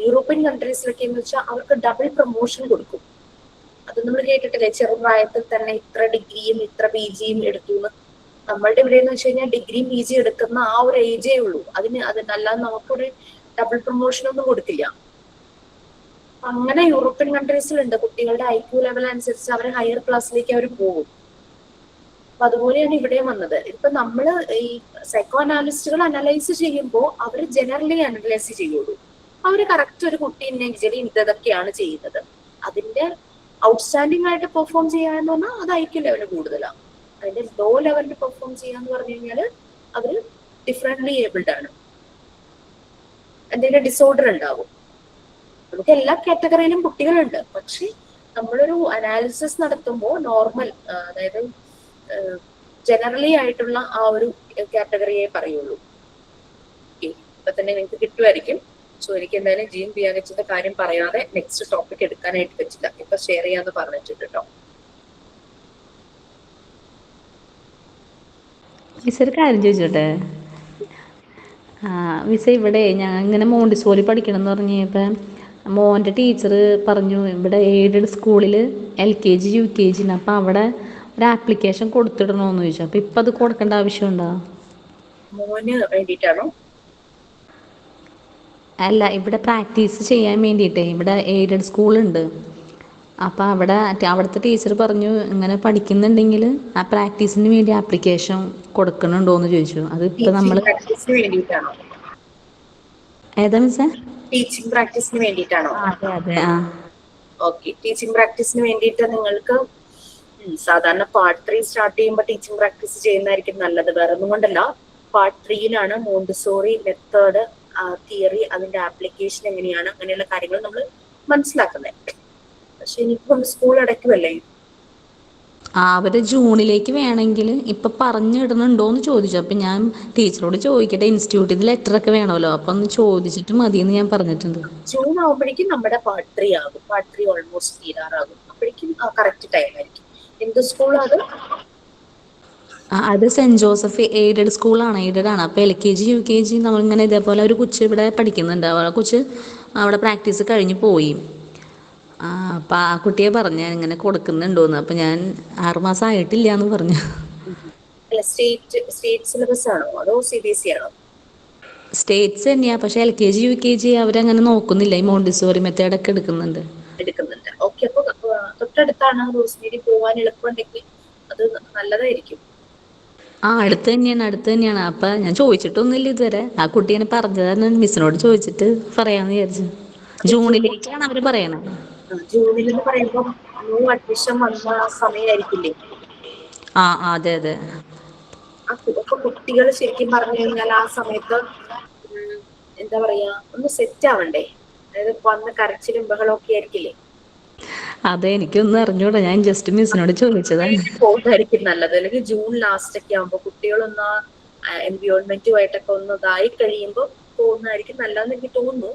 യൂറോപ്യൻ കൺട്രീസിലൊക്കെ എന്ന് വെച്ചാൽ അവർക്ക് ഡബിൾ പ്രൊമോഷൻ കൊടുക്കും. അത് നമ്മൾ കേട്ടിട്ടില്ലേ, ചെറുപ്രായത്തിൽ തന്നെ ഇത്ര ഡിഗ്രിയും ഇത്ര PGയും എടുത്തു എന്ന്. നമ്മളുടെ ഇവിടെ എന്ന് വെച്ച് കഴിഞ്ഞാൽ ഡിഗ്രിയും PG എടുക്കുന്ന ആ ഒരു ഏജേ ഉള്ളൂ. അതിനല്ലാതെ നമുക്കൊരു ഡബിൾ പ്രൊമോഷൻ ഒന്നും കൊടുക്കില്ല. അങ്ങനെ യൂറോപ്യൻ കൺട്രീസിലുണ്ട്. കുട്ടികളുടെ IQ ലെവൽ അനുസരിച്ച് അവർ ഹയർ ക്ലാസ്സിലേക്ക് അവർ പോകും. അപ്പൊ അതുപോലെയാണ് ഇവിടെയും വന്നത്. ഇപ്പൊ നമ്മള് ഈ സൈക്കോ അനാലിസ്റ്റുകൾ അനലൈസ് ചെയ്യുമ്പോൾ അവർ ജനറലി അനലൈസ് ചെയ്യുള്ളൂ. അവര് കറക്റ്റ് ഒരു കുട്ടി ഇന്നെങ്കിൽ ഇതൊക്കെയാണ് ചെയ്യുന്നത്. അതിന്റെ ഔട്ട്സ്റ്റാൻഡിംഗ് ആയിട്ട് പെർഫോം ചെയ്യാന്ന് പറഞ്ഞാൽ അത് IQ ലെവൽ കൂടുതലാണ്. അതിന്റെ ലോ ലെവലിൽ പെർഫോം ചെയ്യാന്ന് പറഞ്ഞു കഴിഞ്ഞാൽ അവര് ഡിഫറെന്റ്ലി ഏബിൾഡ് ആണ്. എന്തെങ്കിലും ഡിസോർഡർ ഉണ്ടാവും. നമുക്ക് എല്ലാ കാറ്റഗറിയിലും കുട്ടികളുണ്ട്. പക്ഷെ നമ്മളൊരു അനാലിസിസ് നടത്തുമ്പോൾ നോർമൽ, അതായത് ജനറലി ആയിട്ടുള്ള ആ ഒരു കാറ്റഗറിയെ പറയുള്ളൂ. ഇപ്പൊ തന്നെ നിങ്ങൾക്ക് കിട്ടുമായിരിക്കും. സോ എനിക്ക് എന്തായാലും ജീൻ ബിയാഗച്ചിന്റെ കാര്യം പറയാതെ നെക്സ്റ്റ് ടോപ്പിക് എടുക്കാനായിട്ട് പറ്റില്ല. ഇപ്പൊ ഷെയർ ചെയ്യാന്ന് പറഞ്ഞിട്ടുണ്ട് കേട്ടോ. മിസ് ഒരു കാര്യം ചോദിച്ചോട്ടെ? മിസ് ഇവിടെ ഞാൻ ഇങ്ങനെ മോണ്ടിസോറി പഠിക്കണം എന്ന് പറഞ്ഞപ്പോൾ മോൻ്റെ ടീച്ചർ പറഞ്ഞു ഇവിടെ എയ്ഡഡ് സ്കൂളിൽ LKG UKG ഉണ്ട്, അപ്പം അവിടെ ഒരു ആപ്ലിക്കേഷൻ കൊടുത്തിടണമെന്ന് ചോദിച്ചു. അപ്പം ഇപ്പം അത് കൊടുക്കേണ്ട ആവശ്യമുണ്ടോ? മോന് വേണ്ടിയിട്ടാണോ? അല്ല, ഇവിടെ പ്രാക്ടീസ് ചെയ്യാൻ വേണ്ടിയിട്ടേ. ഇവിടെ എയ്ഡഡ് സ്കൂളുണ്ട്. അപ്പം അവിടുത്തെ ടീച്ചർ പറഞ്ഞു ഇങ്ങനെ പഠിക്കുന്നുണ്ടെങ്കിൽ ആ പ്രാക്ടീസിന് വേണ്ടി ആപ്ലിക്കേഷൻ കൊടുക്കണുണ്ടോ എന്ന് ചോദിച്ചു. അത് ഇപ്പം നമ്മൾ പ്രാക്ടീസിന് വേണ്ടിയിട്ടാണോ? ഏതാ മിസ്സേ? ടീച്ചിങ് പ്രാക്ടീസിന് വേണ്ടിയിട്ടാണോ? അതെ അതെ. ഓക്കെ. ടീച്ചിങ് പ്രാക്ടീസിന് വേണ്ടിയിട്ട് നിങ്ങൾക്ക് സാധാരണ പാർട്ട് 3 സ്റ്റാർട്ട് ചെയ്യുമ്പോൾ ടീച്ചിങ് പ്രാക്ടീസ് ചെയ്യുന്നതായിരിക്കും നല്ലത്. വേറെ ഒന്നും കൊണ്ടല്ല, പാർട്ട് 3യിലാണ് മോണ്ടിസോറി മെത്തേഡ്, തിയറി, അതിന്റെ ആപ്ലിക്കേഷൻ എങ്ങനെയാണ്, അങ്ങനെയുള്ള കാര്യങ്ങൾ നമ്മൾ മനസ്സിലാക്കുന്നത്. പക്ഷെ ഇനിയിപ്പം സ്കൂൾ അടയ്ക്കുമല്ലേ. അവര് ജൂണിലേക്ക് വേണമെങ്കിൽ ഇപ്പൊ പറഞ്ഞിടുന്നുണ്ടോന്ന് ചോദിച്ചു. അപ്പൊ ഞാൻ ടീച്ചറോട് ചോദിക്കട്ടെ, ഇൻസ്റ്റിറ്റ്യൂട്ടിൽ ലെറ്റർ ഒക്കെ വേണമല്ലോ, അപ്പൊ ഒന്ന് ചോദിച്ചിട്ട് മതിയെന്ന് ഞാൻ പറഞ്ഞിട്ടുണ്ട്. ജൂൺ ആകുമ്പോഴേക്കും നമ്മുടെ പാർട്ട് 3 ആകും. പാർട്ട് 3 ഓൾമോസ്റ്റ് തീരാറാകും. അപ്പോഴേക്കും കറക്റ്റ് ടൈം ആയിരിക്കും. എന്ത് സ്കൂളാണ് അത്? അത് സെന്റ് ജോസഫ് എയ്ഡഡ് സ്കൂളാണ്, എയ്ഡഡ് ആണ്. അപ്പോൾ LKG UKG നമ്മളിങ്ങനെ ഇതേപോലെ ഒരു കൊച്ച് ഇവിടെ പഠിക്കുന്നുണ്ട്. ആ കൊച്ച് അവിടെ പ്രാക്ടീസ് കഴിഞ്ഞ് പോയി. അപ്പം ആ കുട്ടിയെ പറഞ്ഞ ഇങ്ങനെ കൊടുക്കുന്നുണ്ടോന്ന്. അപ്പം ഞാൻ 6 മാസം ആയിട്ടില്ല എന്ന് പറഞ്ഞു. സ്റ്റേറ്റ് സിലബസ് ആണോ അതോ CBSE ആണോ? സ്റ്റേറ്റ്സ് തന്നെയാ, പക്ഷെ LKG UKG അവരങ്ങനെ നോക്കുന്നില്ല. ഈ മോണ്ടിസോറി മെത്തേഡൊക്കെ എടുക്കുന്നുണ്ട്. ഓക്കെ. അപ്പൊ തൊട്ടടുത്താണ് റോസ്മേരി, പോവാൻ എളുപ്പമുണ്ടെങ്കിൽ അത് നല്ലതായിരിക്കും. അടുത്ത് തന്നെയാണ്. അപ്പൊ ഞാൻ ചോദിച്ചിട്ടൊന്നുമില്ല ഇതുവരെ. ആ കുട്ടി എന്നെ പറഞ്ഞതാണ്, മിസ്സിനോട് ചോദിച്ചിട്ട് പറയാന്ന് വിചാരിച്ചു. ജൂണിലേക്കാണ് അവര് പറയണത്. ജൂണിൽ എന്ന് പറയുമ്പോൾ ന്യൂ അഡ്മിഷൻ വന്ന സമയമായിരിക്കില്ലേ? അതെ അതെ. അപ്പൊ കുട്ടികൾ ശരിക്കും പറഞ്ഞു കഴിഞ്ഞാൽ ആ സമയത്ത് എന്താ പറയാ, ഒന്ന് സെറ്റ് ആവണ്ടേ? അതായത് വന്ന് കരച്ചിലും ബഹളമൊക്കെ ആയിരിക്കില്ലേ? അതെ, എനിക്കൊന്നും അറിഞ്ഞൂടാ. ഞാൻ ജസ്റ്റ് മിസ്സിനോട് ചോദിച്ചതാണ്. പോകുന്നതായിരിക്കും നല്ലത്. അല്ലെങ്കിൽ ജൂൺ ലാസ്റ്റ് ഒക്കെ ആകുമ്പോ കുട്ടികളൊന്ന് എൻവയോൺമെന്റുമായിട്ടൊക്കെ ഒന്ന് ഇതായി കഴിയുമ്പോൾ പോകുന്നതായിരിക്കും നല്ലതെന്ന് എനിക്ക് തോന്നുന്നു.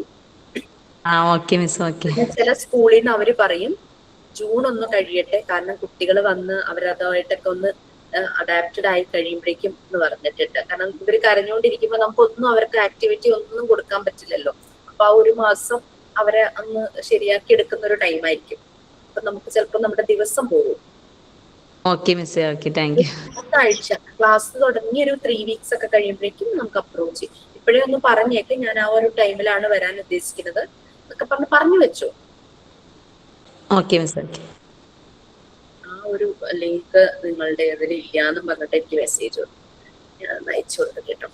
Okay miss, okay. ചില സ്കൂളിൽ നിന്ന് അവര് പറയും ജൂൺ ഒന്ന് കഴിയട്ടെ, കാരണം കുട്ടികൾ വന്ന് അവരതുമായിട്ടൊക്കെ ഒന്ന് അഡാപ്റ്റഡ് ആയി കഴിയുമ്പോഴേക്കും എന്ന് പറഞ്ഞിട്ടുണ്ട്. കാരണം ഇവർ കരഞ്ഞുകൊണ്ടിരിക്കുമ്പോൾ നമുക്കൊന്നും അവർക്ക് ആക്ടിവിറ്റി ഒന്നും കൊടുക്കാൻ പറ്റില്ലല്ലോ. അപ്പൊ ആ ഒരു മാസം അവരെ ഒന്ന് ശരിയാക്കി എടുക്കുന്ന ഒരു ടൈം ആയിരിക്കും. അപ്പൊ നമുക്ക് ചിലപ്പോൾ നമ്മുടെ ദിവസം പോകും. ഓക്കെ മിസ്സേ, ഓക്കെ, താങ്ക് യു. ഒരാഴ്ച ക്ലാസ് തുടങ്ങി ഒരു 3 വീക്സ് ഒക്കെ കഴിയുമ്പോഴേക്കും നമുക്ക് അപ്രോച്ച് ചെയ്യും. ഇപ്പോഴേ ഒന്ന് പറഞ്ഞേക്ക്, ഞാൻ ആ ഒരു ടൈമിലാണ് വരാൻ ഉദ്ദേശിക്കുന്നത് എന്നൊക്കെ പറഞ്ഞു വെച്ചു. Okay miss, okay. ആ ഒരു ലിങ്ക് നിങ്ങളുടെ ഇതിൽ ഇല്ലാന്നും പറഞ്ഞിട്ട് എനിക്ക് മെസ്സേജ് വന്നു. ഞാൻ അയച്ചു കൊടുത്തു കേട്ടോ.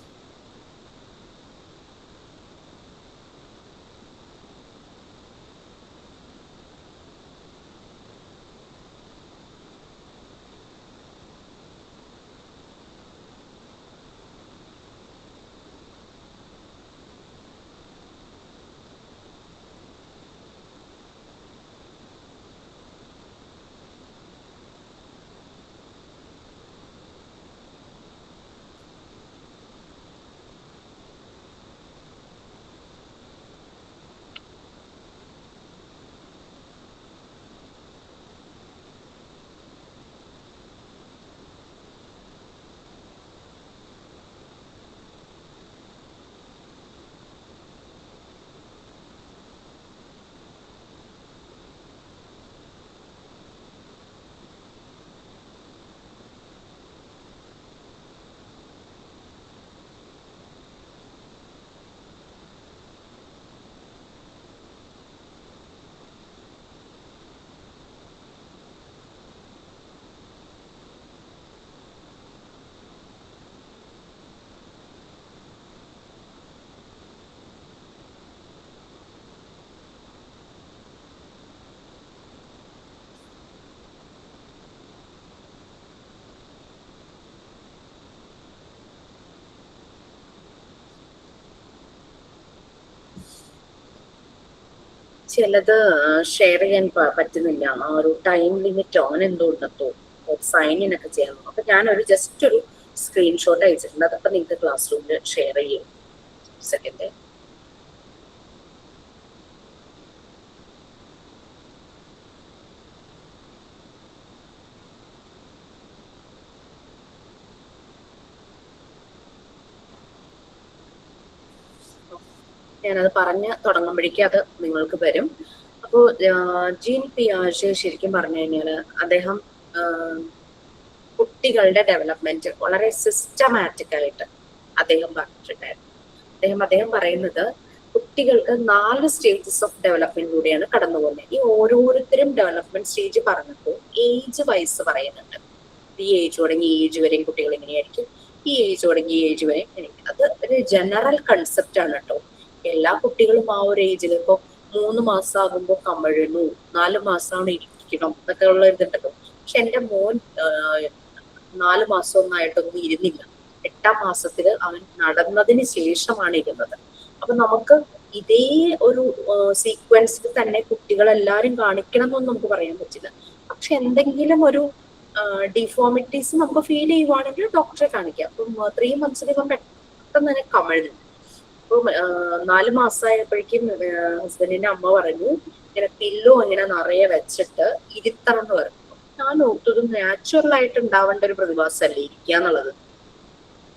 ചിലത് ഷെയർ ചെയ്യാൻ പറ്റുന്നില്ല. ആ ഒരു ടൈം ലിമിറ്റ് ഓൺ എന്തുകൊണ്ടോ സൈൻ ഇൻ ഒക്കെ ചെയ്യണം. അപ്പൊ ഞാനൊരു ജസ്റ്റ് ഒരു സ്ക്രീൻഷോട്ട് അയച്ചിട്ടുണ്ട്. അതപ്പോ നിങ്ങൾക്ക് ക്ലാസ് റൂമിൽ ഷെയർ ചെയ്യും. സെക്കൻഡ് ഞാനത് പറഞ്ഞ് തുടങ്ങുമ്പോഴേക്കും അത് നിങ്ങൾക്ക് വരും. അപ്പോൾ ജീൻ പിയാഷെ ശരിക്കും പറഞ്ഞു കഴിഞ്ഞാല് അദ്ദേഹം കുട്ടികളുടെ ഡെവലപ്മെന്റ് വളരെ സിസ്റ്റമാറ്റിക് ആയിട്ട് അദ്ദേഹം പറഞ്ഞിട്ടുണ്ടായിരുന്നു. അദ്ദേഹം പറയുന്നത് കുട്ടികൾക്ക് 4 സ്റ്റേജസ് ഓഫ് ഡെവലപ്മെന്റിലൂടെയാണ് കടന്നു പോകുന്നത്. ഈ ഓരോരുത്തരും ഡെവലപ്മെന്റ് സ്റ്റേജ് പറഞ്ഞപ്പോൾ ഏജ് വൈസ് പറയുന്നുണ്ട്. ഈ ഏജ് തുടങ്ങി ഈ ഏജ് വരെയും കുട്ടികൾ എങ്ങനെയായിരിക്കും, ഈ ഏജ് തുടങ്ങി ഈ ഏജ് വരെ എങ്ങനെയായിരിക്കും. അത് ഒരു ജനറൽ കൺസെപ്റ്റ് ആണ് കേട്ടോ. എല്ലാ കുട്ടികളും ആ ഒരു ഏജിൽ ഇപ്പൊ 3 മാസം ആകുമ്പോൾ കമഴുന്നു, 4 മാസമാണ് ഇരിക്കണം എന്നൊക്കെ ഉള്ള ഇതുണ്ടല്ലോ. പക്ഷെ എന്റെ മോൻ 4 മാസമൊന്നും ആയിട്ടൊന്നും ഇരുന്നില്ല. 8ാം മാസത്തില് അവൻ നടന്നതിന് ശേഷമാണ് ഇരുന്നത്. അപ്പൊ നമുക്ക് ഇതേ ഒരു സീക്വൻസിൽ തന്നെ കുട്ടികളെല്ലാരും കാണിക്കണം എന്നൊന്നും നമുക്ക് പറയാൻ പറ്റില്ല. പക്ഷെ എന്തെങ്കിലും ഒരു ഡിഫോമിറ്റീസ് നമുക്ക് ഫീൽ ചെയ്യുവാണെങ്കിൽ ഡോക്ടറെ കാണിക്കാം. അപ്പം 3 മന്ത്സിൽ ഇവൻ പെട്ടെന്ന് തന്നെ കമഴുന്നു. അപ്പം 4 മാസമായപ്പോഴേക്കും ഹസ്ബൻഡിന്റെ അമ്മ പറഞ്ഞു ഇങ്ങനെ പില്ലോ ഇങ്ങനെ നിറയെ വെച്ചിട്ട് ഇരുത്തണം എന്ന് പറഞ്ഞു. ഞാൻ ഓർത്തതും നാച്ചുറൽ ആയിട്ട് ഉണ്ടാവേണ്ട ഒരു പ്രതിഭാസമല്ലേ ഇരിക്കുക എന്നുള്ളത്.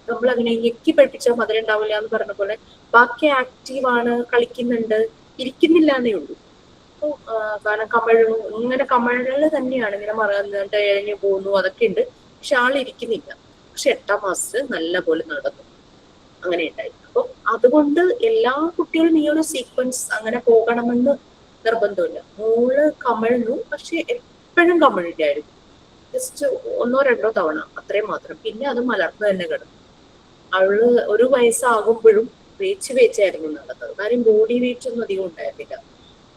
നമ്മൾ അങ്ങനെ ഞെക്കി പഠിപ്പിച്ചാൽ മധുരം ഉണ്ടാവില്ല എന്ന് പറഞ്ഞ പോലെ ബാക്കി ആക്റ്റീവാണ്, കളിക്കുന്നുണ്ട്, ഇരിക്കുന്നില്ല എന്നേ ഉള്ളൂ. അപ്പൊ കാരണം ഇങ്ങനെ കമഴല് തന്നെയാണ്, ഇങ്ങനെ മറന്നിട്ട് എഴഞ്ഞു പോകുന്നു, അതൊക്കെ ഉണ്ട്. പക്ഷെ ആളിരിക്കുന്നില്ല. പക്ഷെ 8ാം മാസത്തിൽ നല്ല പോലെ നടന്നു. അങ്ങനെ ഉണ്ടായി. അപ്പൊ അതുകൊണ്ട് എല്ലാ കുട്ടികളും ഈ ഒരു സീക്വൻസ് അങ്ങനെ പോകണമെന്ന് നിർബന്ധമില്ല. മോള് കമഴ്ന്നു, പക്ഷെ എപ്പോഴും കമഴില്ലായിരുന്നു. ജസ്റ്റ് 1-2 തവണ അത്രയും മാത്രം. പിന്നെ അത് മലർന്നു തന്നെ കിടന്നു. അവള് 1 വയസ്സാകുമ്പോഴും വേച്ചായിരുന്നു നടന്നത്. കാര്യം ബോഡി വെയിറ്റ് ഒന്നും അധികം ഉണ്ടായിരുന്നില്ല.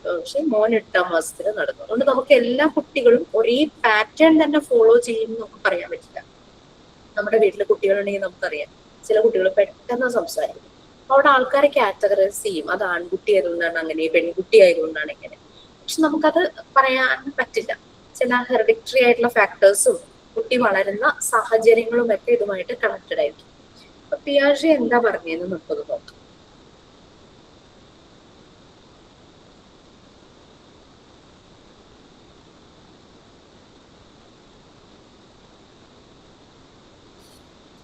പക്ഷെ മോൻ 8ാം മാസത്തിൽ നടന്നു. അതുകൊണ്ട് നമുക്ക് എല്ലാ കുട്ടികളും ഒരേ പാറ്റേൺ തന്നെ ഫോളോ ചെയ്യും നമുക്ക് പറയാൻ പറ്റില്ല. നമ്മുടെ വീട്ടിലെ കുട്ടികളുണ്ടെങ്കിൽ നമുക്കറിയാം ചില കുട്ടികൾ പെട്ടെന്ന് സംസാരിക്കും. അവിടെ ആൾക്കാരെ കാറ്റഗറൈസ് ചെയ്യും. അത് ആൺകുട്ടി ആയതുകൊണ്ടാണ് അങ്ങനെ, പെൺകുട്ടി ആയതുകൊണ്ടാണ് ഇങ്ങനെ. പക്ഷെ നമുക്കത് പറയാൻ പറ്റില്ല. ചില ഹെറിഡിറ്ററി ആയിട്ടുള്ള ഫാക്ടേഴ്സും കുട്ടി വളരുന്ന സാഹചര്യങ്ങളും ഒക്കെ ഇതുമായിട്ട് കണക്റ്റഡ് ആയിരിക്കും. അപ്പൊ പിയാഷെ എന്താ പറഞ്ഞതെന്ന് നമുക്കത് നോക്കാം.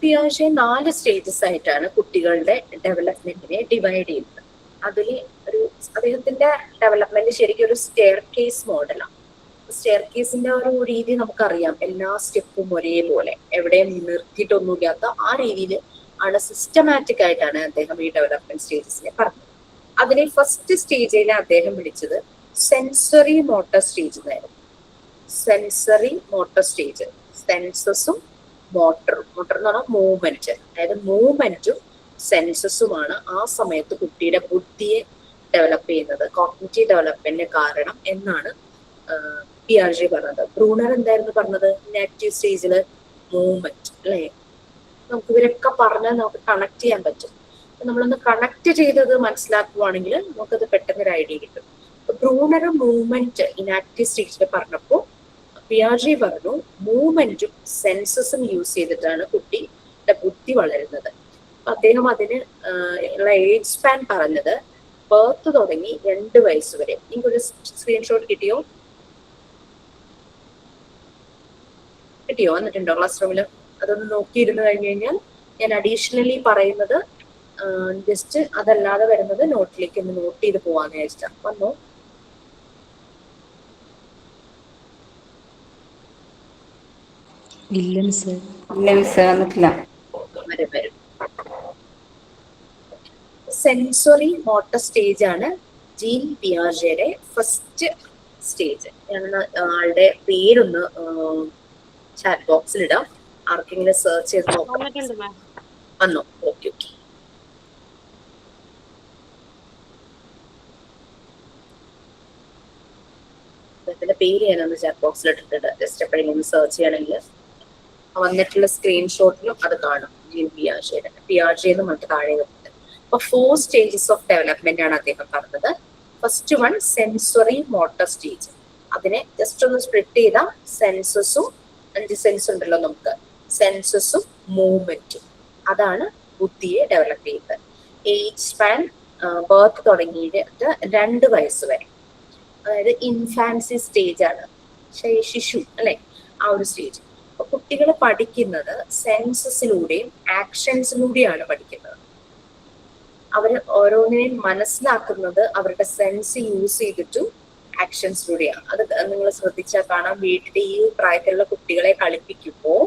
പിയാഷെ 4 സ്റ്റേജസ് ആയിട്ടാണ് കുട്ടികളുടെ ഡെവലപ്മെന്റിനെ ഡിവൈഡ് ചെയ്യുന്നത്. അതിൽ അദ്ദേഹത്തിന്റെ ഡെവലപ്മെന്റ് ശരിക്കും ഒരു സ്റ്റെയർ കേസ് മോഡലാണ്. സ്റ്റെയർ കേസിന്റെ ഒരു രീതി നമുക്കറിയാം, എല്ലാ സ്റ്റെപ്പും ഒരേപോലെ എവിടെയും നിർത്തിയിട്ടൊന്നുമില്ലാത്ത ആ രീതിയിൽ ആണ് സിസ്റ്റമാറ്റിക് ആയിട്ടാണ് അദ്ദേഹം ഈ ഡെവലപ്മെന്റ് സ്റ്റേജസിനെ പറഞ്ഞത്. അതിനെ ഫസ്റ്റ് സ്റ്റേജിനെ അദ്ദേഹം വിളിച്ചത് സെൻസറി മോട്ടോർ സ്റ്റേജ് എന്നായിരുന്നു. സെൻസറി മോട്ടോർ സ്റ്റേജ്, സെൻസസും മോട്ടർ എന്ന് പറഞ്ഞാൽ മൂവ്മെന്റ്, അതായത് മൂവ്മെന്റും സെൻസസുമാണ് ആ സമയത്ത് കുട്ടിയുടെ ബുദ്ധിയെ ഡെവലപ്പ് ചെയ്യുന്നത്, കോഗ്നിറ്റീവ് ഡെവലപ്മെന്റിന് കാരണം എന്നാണ് പിയാജെ പറഞ്ഞത്. ബ്രൂണർ എന്തായിരുന്നു പറഞ്ഞത്? ഇനാക്റ്റീവ് സ്റ്റേജില് മൂവ്മെന്റ് അല്ലെ. നമുക്ക് ഇവരൊക്കെ പറഞ്ഞാൽ നമുക്ക് കണക്ട് ചെയ്യാൻ പറ്റും. നമ്മളൊന്ന് കണക്ട് ചെയ്തത് മനസ്സിലാക്കുവാണെങ്കിൽ നമുക്കത് പെട്ടെന്ന് ഒരു ഐഡിയ കിട്ടും. ബ്രൂണർ മൂവ്മെന്റ് ഇനാക്റ്റീവ് സ്റ്റേജിൽ പറഞ്ഞപ്പോൾ പിയാജെ പറഞ്ഞു മൂവ്മെന്റും സെൻസസും യൂസ് ചെയ്തിട്ടാണ് കുട്ടിയുടെ ബുദ്ധി വളരുന്നത്. അദ്ദേഹം അതിന് ഉള്ള ഏജ് സ്പാൻ പറഞ്ഞത് ബർത്ത് തുടങ്ങി 2 വയസ്സ് വരെ. എനിക്കൊരു സ്ക്രീൻഷോട്ട് കിട്ടിയോ വന്നിട്ടുണ്ടോ ക്ലാസ് റൂമിൽ? അതൊന്ന് നോക്കിയിരുന്നു കഴിഞ്ഞു കഴിഞ്ഞാൽ ഞാൻ അഡീഷണലി പറയുന്നത് ജസ്റ്റ് അതല്ലാതെ വരുന്നത് നോട്ടിലേക്ക് ഒന്ന് നോട്ട് ചെയ്ത് പോവാന്ന് വിചാരിച്ചാ. വന്നോ? ഇല്ല മിസ്. ഇല്ല മിസ് വന്നിട്ടില്ല. വരും. സെൻസറി മോട്ടോർ സ്റ്റേജ് ആണ് ജീൻ പിയാജെയുടെ ഫസ്റ്റ് സ്റ്റേജ്. ഞാൻ ആളുടെ പേരൊന്ന് ചാറ്റ് ബോക്സിൽ ഇടാം, ആർക്കെങ്കിലും സെർച്ച് ചെയ്ത് നോക്കാം. വന്നോ? ഓക്കെ. അദ്ദേഹത്തിന്റെ പേര് ഞാനൊന്ന് ചാറ്റ് ബോക്സിൽ ഇട്ടിട്ടുണ്ട്. ജസ്റ്റ് എപ്പോഴെങ്കിലും സെർച്ച് ചെയ്യണമെങ്കിൽ വന്നിട്ടുള്ള സ്ക്രീൻഷോട്ടിലും അത് കാണും. ജീൻ പിയാജെയുടെ പിയാജെ എന്ന് മറ്റു താഴെ വരുന്നത്. അപ്പൊ 4 സ്റ്റേജസ് ഓഫ് ഡെവലപ്മെന്റ് ആണ് അദ്ദേഹം പറഞ്ഞത്. First one sensory motor stage. അതിനെ ജസ്റ്റ് ഒന്ന് സ്പ്ലിറ്റ് ചെയ്ത സെൻസസും 5 സെൻസ് ഉണ്ടല്ലോ നമുക്ക്, സെൻസസും മൂവ്മെന്റും അതാണ് ബുദ്ധിയെ ഡെവലപ്പ് ചെയ്യുന്നത്. ഏജ് സ്പാൻ ബർത്ത് തുടങ്ങിയിട്ട് 2 വയസ്സ് വരെ, അതായത് ഇൻഫാൻസി സ്റ്റേജ് ആണ്, ശിശു അല്ലെ, ആ ഒരു സ്റ്റേജ്. അപ്പൊ കുട്ടികൾ പഠിക്കുന്നത് സെൻസസിലൂടെയും ആക്ഷൻസിലൂടെയാണ് പഠിക്കുന്നത്. അവർ ഓരോന്നിനെയും മനസ്സിലാക്കുന്നത് അവരുടെ സെൻസ് യൂസ് ചെയ്തിട്ടും ആക്ഷൻസിലൂടെയാണ്. അത് നിങ്ങൾ ശ്രദ്ധിച്ചാൽ കാണാം. വീട്ടിൽ ഈ പ്രായത്തിലുള്ള കുട്ടികളെ കളിപ്പിക്കുമ്പോൾ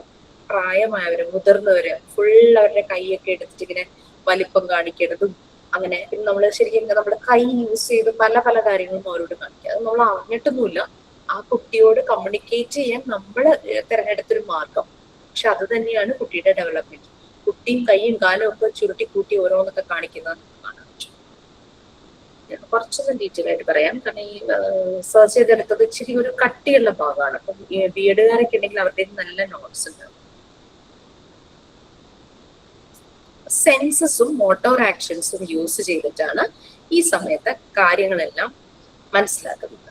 പ്രായമായവര് മുതിർന്നവര് ഫുൾ അവരുടെ കൈയൊക്കെ എടുത്തിട്ട് ഇങ്ങനെ വലിപ്പം കാണിക്കുന്നതും അങ്ങനെ. പിന്നെ നമ്മൾ ശരിക്കും നമ്മുടെ കൈ യൂസ് ചെയ്ത് പല പല കാര്യങ്ങളും അവരോട് കാണിക്കുക. അത് നമ്മൾ അറിഞ്ഞിട്ടൊന്നുമില്ല. ആ കുട്ടിയോട് കമ്മ്യൂണിക്കേറ്റ് ചെയ്യാൻ നമ്മൾ തിരഞ്ഞെടുത്തൊരു മാർഗം. പക്ഷെ അത് തന്നെയാണ് കുട്ടിയുടെ ഡെവലപ്മെന്റ്. കുട്ടിയും കൈയും കാലും ഒക്കെ ചുരുട്ടി കൂട്ടി ഓരോന്നൊക്കെ കാണിക്കുന്നത് കാണാൻ പറ്റും. കുറച്ചൊന്നും ഡീറ്റെയിൽ ആയിട്ട് പറയാം, കാരണം ഈ സെർച്ച് ചെയ്തെടുത്തത് ഇച്ചിരി ഒരു കട്ടിയുള്ള ഭാഗമാണ്. അപ്പം ബി എഡുകാരൊക്കെ ഉണ്ടെങ്കിൽ അവരുടെ നല്ല നോട്ട്സ് ഉണ്ട്. സെൻസസും മോട്ടോർ ആക്ഷൻസും യൂസ് ചെയ്തിട്ടാണ് ഈ സമയത്തെ കാര്യങ്ങളെല്ലാം മനസ്സിലാക്കുന്നത്.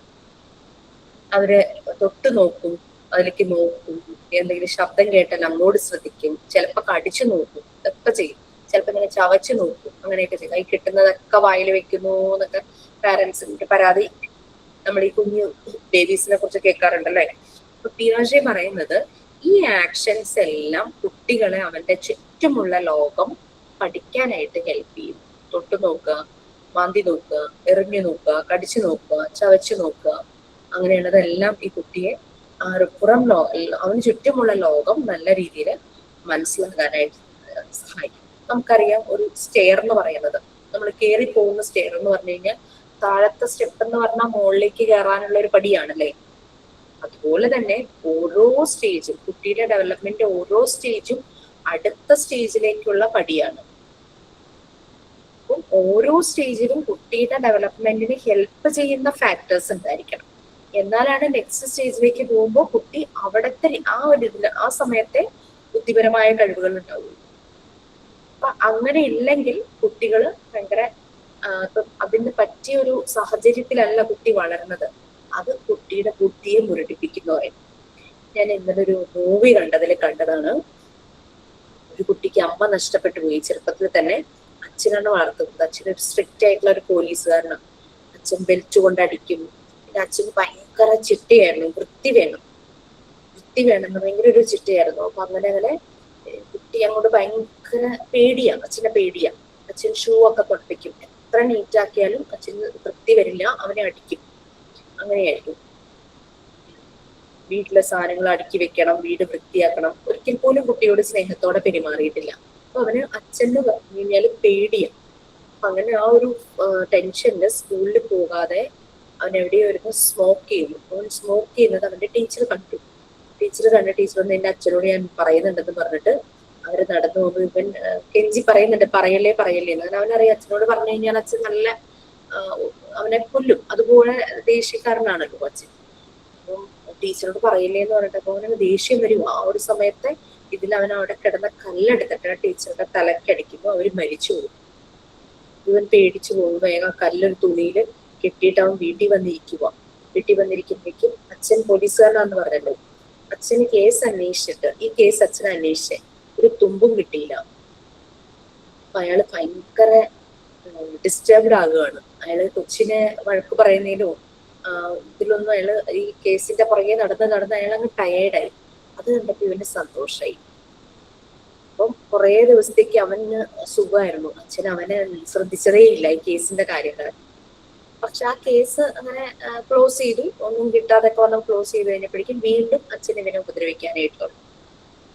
അവര് തൊട്ട് നോക്കും, അതിലേക്ക് നോക്കും, എന്തെങ്കിലും ശബ്ദം കേട്ടാൽ അങ്ങോട്ട് ശ്രദ്ധിക്കും, ചിലപ്പോ കടിച്ചു നോക്കും, ഇതൊക്കെ ചെയ്യും. ചിലപ്പോ ഇങ്ങനെ ചവച്ചു നോക്കും, അങ്ങനെയൊക്കെ ചെയ്യും. കൈ കിട്ടുന്നതൊക്കെ വായിൽ വെക്കുന്നു എന്നൊക്കെ പാരന്റ്സിന്റെ പരാതി നമ്മൾ ഈ കുഞ്ഞു ബേബീസിനെ കുറിച്ച് കേൾക്കാറുണ്ടല്ലേ. അപ്പൊ പിയാജെ പറയുന്നത് ഈ ആക്ഷൻസ് എല്ലാം കുട്ടികളെ അവന്റെ ചുറ്റുമുള്ള ലോകം പഠിക്കാനായിട്ട് ഹെൽപ്പ് ചെയ്യും. തൊട്ടു നോക്കുക, മാന്തി നോക്കുക, എറിഞ്ഞു നോക്കുക, കടിച്ചു നോക്കുക, ചവച്ചു നോക്കുക, അങ്ങനെയുള്ളതെല്ലാം ഈ കുട്ടിയെ ആ ഒരു പുറം അവന് ചുറ്റുമുള്ള ലോകം നല്ല രീതിയിൽ മനസ്സിലാക്കാനായിട്ട് സഹായിക്കും. നമുക്കറിയാം ഒരു സ്റ്റെയർ എന്ന് പറയുന്നത്, നമ്മൾ കയറി പോകുന്ന സ്റ്റെയർ എന്ന് പറഞ്ഞു കഴിഞ്ഞാൽ താഴത്തെ സ്റ്റെപ്പ് എന്ന് പറഞ്ഞാൽ മുകളിലേക്ക് കയറാനുള്ള ഒരു പടിയാണല്ലേ. അതുപോലെ തന്നെ ഓരോ സ്റ്റേജും, കുട്ടിയുടെ ഡെവലപ്മെന്റ് ഓരോ സ്റ്റേജും അടുത്ത സ്റ്റേജിലേക്കുള്ള പടിയാണ്. അപ്പം ഓരോ സ്റ്റേജിലും കുട്ടിയുടെ ഡെവലപ്മെന്റിന് ഹെൽപ്പ് ചെയ്യുന്ന ഫാക്ടേഴ്സ് ഉണ്ടായിരിക്കണം. എന്നാലാണ് നെക്സ്റ്റ് സ്റ്റേജിലേക്ക് പോകുമ്പോൾ കുട്ടി അവിടുത്തെ ആ ഒരു ഇതിൽ ആ സമയത്തെ ബുദ്ധിപരമായ കഴിവുകൾ ഉണ്ടാവുള്ളൂ. അപ്പൊ അങ്ങനെ ഇല്ലെങ്കിൽ കുട്ടികൾ ഭയങ്കര അതിന് പറ്റിയ ഒരു സാഹചര്യത്തിലല്ല കുട്ടി വളർന്നത്. അത് കുട്ടിയുടെ ബുദ്ധിയെ മുരടിപ്പിക്കുന്നതായിരുന്നു. ഞാൻ ഇന്നലെ ഒരു മൂവി കണ്ടതാണ്. ഒരു കുട്ടിക്ക് അമ്മ നഷ്ടപ്പെട്ടു പോയി. ചെറുപ്പത്തിൽ തന്നെ അച്ഛനാണ് വളർത്തുന്നത്. അച്ഛൻ ഒരു സ്ട്രിക്റ്റ് ആയിട്ടുള്ള ഒരു പോലീസുകാരനാണ്. അച്ഛൻ ബെൽറ്റ് കൊണ്ട് അടിക്കും. പിന്നെ അച്ഛന് ഭയങ്കര ചിട്ടയായിരുന്നു, വൃത്തി വേണം ഭയങ്കര ഒരു ചിട്ടയായിരുന്നു. അപ്പൊ അങ്ങനെ കുട്ടി കുട്ടി അങ്ങോട്ട് ഭയങ്കര പേടിയാ, അച്ഛനെ പേടിയാ. അച്ഛൻ ഷൂ ഒക്കെ പഠിപ്പിക്കും, എത്ര നീറ്റ് ആക്കിയാലും അച്ഛന് തൃപ്തി വരില്ല, അവനെ അടിക്കും. അങ്ങനെയായിരിക്കും. വീട്ടിലെ സാധനങ്ങൾ അടുക്കി വെക്കണം, വീട് വൃത്തിയാക്കണം. ഒരിക്കൽ പോലും കുട്ടിയോട് സ്നേഹത്തോടെ പെരുമാറിയിട്ടില്ല. അപ്പൊ അവന് അച്ഛന് പറഞ്ഞു കഴിഞ്ഞാല് പേടിയാണ്. അപ്പൊ അങ്ങനെ ആ ഒരു ടെൻഷനില് സ്കൂളിൽ പോകാതെ അവൻ എവിടെയോ ഇരുന്ന് സ്മോക്ക് ചെയ്യുന്നു. അവൻ സ്മോക്ക് ചെയ്യുന്നത് അവന്റെ ടീച്ചർ കണ്ടു. ടീച്ചർ കണ്ട ടീച്ചർ വന്ന് എന്റെ അച്ഛനോട് ഞാൻ പറയുന്നുണ്ടെന്ന് പറഞ്ഞിട്ട് അവര് നടന്നു പോകുന്നു. ഇവൻ കെഞ്ചി പറയുന്നുണ്ട്, പറയല്ലേ പറയല്ലേ എന്ന്. കാരണം അവനറിയാം അച്ഛനോട് പറഞ്ഞു കഴിഞ്ഞാൽ അച്ഛൻ നല്ല അവനെ കൊല്ലും. അതുപോലെ ദേഷ്യക്കാരനാണല്ലോ അച്ഛൻ. അപ്പം ടീച്ചറോട് പറയില്ലേ എന്ന് പറഞ്ഞിട്ട് അപ്പൊ അവന് ദേഷ്യം വരും. ആ ഒരു സമയത്ത് ഇതിൽ അവൻ അവിടെ കിടന്ന കല്ലെടുത്തിട്ട് ടീച്ചറുടെ തലക്കടിക്കുമ്പോൾ അവര് മരിച്ചു പോകും. ഇവൻ പേടിച്ചു പോകും. വേഗം കല്ലൊരു തുണിയിൽ കെട്ടിയിട്ട് അവൻ വീട്ടിൽ വന്നിരിക്കുക. വീട്ടിൽ വന്നിരിക്കുമ്പോഴേക്കും അച്ഛൻ പോലീസുകാരനാന്ന് പറഞ്ഞല്ലോ. അച്ഛന് കേസ് അന്വേഷിച്ചിട്ട് ഈ കേസ് അച്ഛനെ അന്വേഷിച്ചേ ഒരു തുമ്പും കിട്ടിയില്ല. അപ്പൊ അയാള് ഭയങ്കര ഡിസ്റ്റർബ്ഡ് ആകുകയാണ്. അയാള് കൊച്ചിനെ വഴക്ക് പറയുന്നതിലോ ഇതിലൊന്നും അയാള് ഈ കേസിന്റെ പുറകെ നടന്ന് അയാൾ അങ്ങ് ടയേർഡായി. അത് കണ്ടപ്പോ ഇവന് സന്തോഷായി. അപ്പം കുറെ ദിവസത്തേക്ക് അവന് സുഖമായിരുന്നു. അച്ഛൻ അവനെ ശ്രദ്ധിച്ചതേ ഇല്ല ഈ കേസിന്റെ കാര്യങ്ങൾ. പക്ഷെ ആ കേസ് അങ്ങനെ ക്ലോസ് ചെയ്തു. ഒന്നും കിട്ടാതൊക്കെ വന്ന് ക്ലോസ് ചെയ്ത് കഴിഞ്ഞപ്പോഴേക്കും വീണ്ടും അച്ഛൻ ഇവനെ ഉപദ്രവിക്കാനായിട്ട് തുടങ്ങി.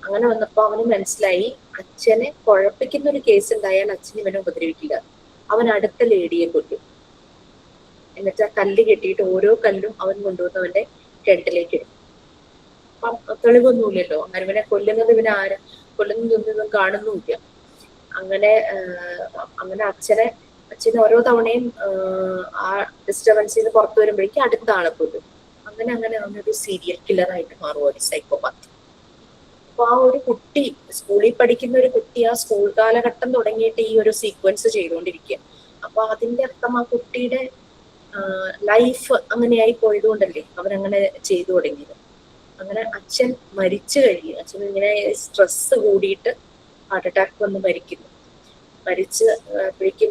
അങ്ങനെ വന്നപ്പോ അവന് മനസ്സിലായി അച്ഛനെ കുഴപ്പിക്കുന്ന ഒരു കേസ് ഉണ്ടായാൽ അച്ഛൻ ഇവനെ ഉപദ്രവിക്കില്ല, അവൻ അടുത്ത ലേഡിയെ കൊല്ലും. എന്നിട്ട് ആ കല്ല് കെട്ടിയിട്ട് ഓരോ കല്ലും അവൻ കൊണ്ടുവന്നവന്റെ കിണറ്റിലേക്ക് ഇടും. അപ്പം തെളിവൊന്നുമില്ലല്ലോ, അങ്ങനെ ഇവനെ കൊല്ലുന്നത് ഇവനെ കൊല്ലുന്നതൊന്നും കാണുന്നുമില്ല. അങ്ങനെ അച്ഛന് ഓരോ തവണയും ആ ഡിസ്റ്റർബൻസിൽ നിന്ന് പുറത്തു വരുമ്പോഴേക്കും അടുത്ത ആളെ കൊല്ലും. അങ്ങനെ അവനൊരു സീരിയൽ കില്ലർ ആയിട്ട് മാറും, ഒരു സൈക്കോപാത്ത്. അപ്പൊ ആ ഒരു കുട്ടി, സ്കൂളിൽ പഠിക്കുന്ന ഒരു കുട്ടി, ആ സ്കൂൾ കാലഘട്ടം തുടങ്ങിയിട്ട് ഈ ഒരു സീക്വൻസ് ചെയ്തുകൊണ്ടിരിക്കുക. അപ്പൊ അതിന്റെ അർത്ഥം ആ കുട്ടിയുടെ ലൈഫ് അങ്ങനെയായി പോയതുകൊണ്ടല്ലേ അവനങ്ങനെ ചെയ്തു തുടങ്ങിയത്. അങ്ങനെ അച്ഛൻ മരിച്ചു കഴിഞ്ഞു. അച്ഛൻ ഇങ്ങനെ സ്ട്രെസ് കൂടിയിട്ട് ഹാർട്ട് അറ്റാക്ക് വന്ന് മരിക്കുന്നു. മരിച്ചപ്പോഴേക്കും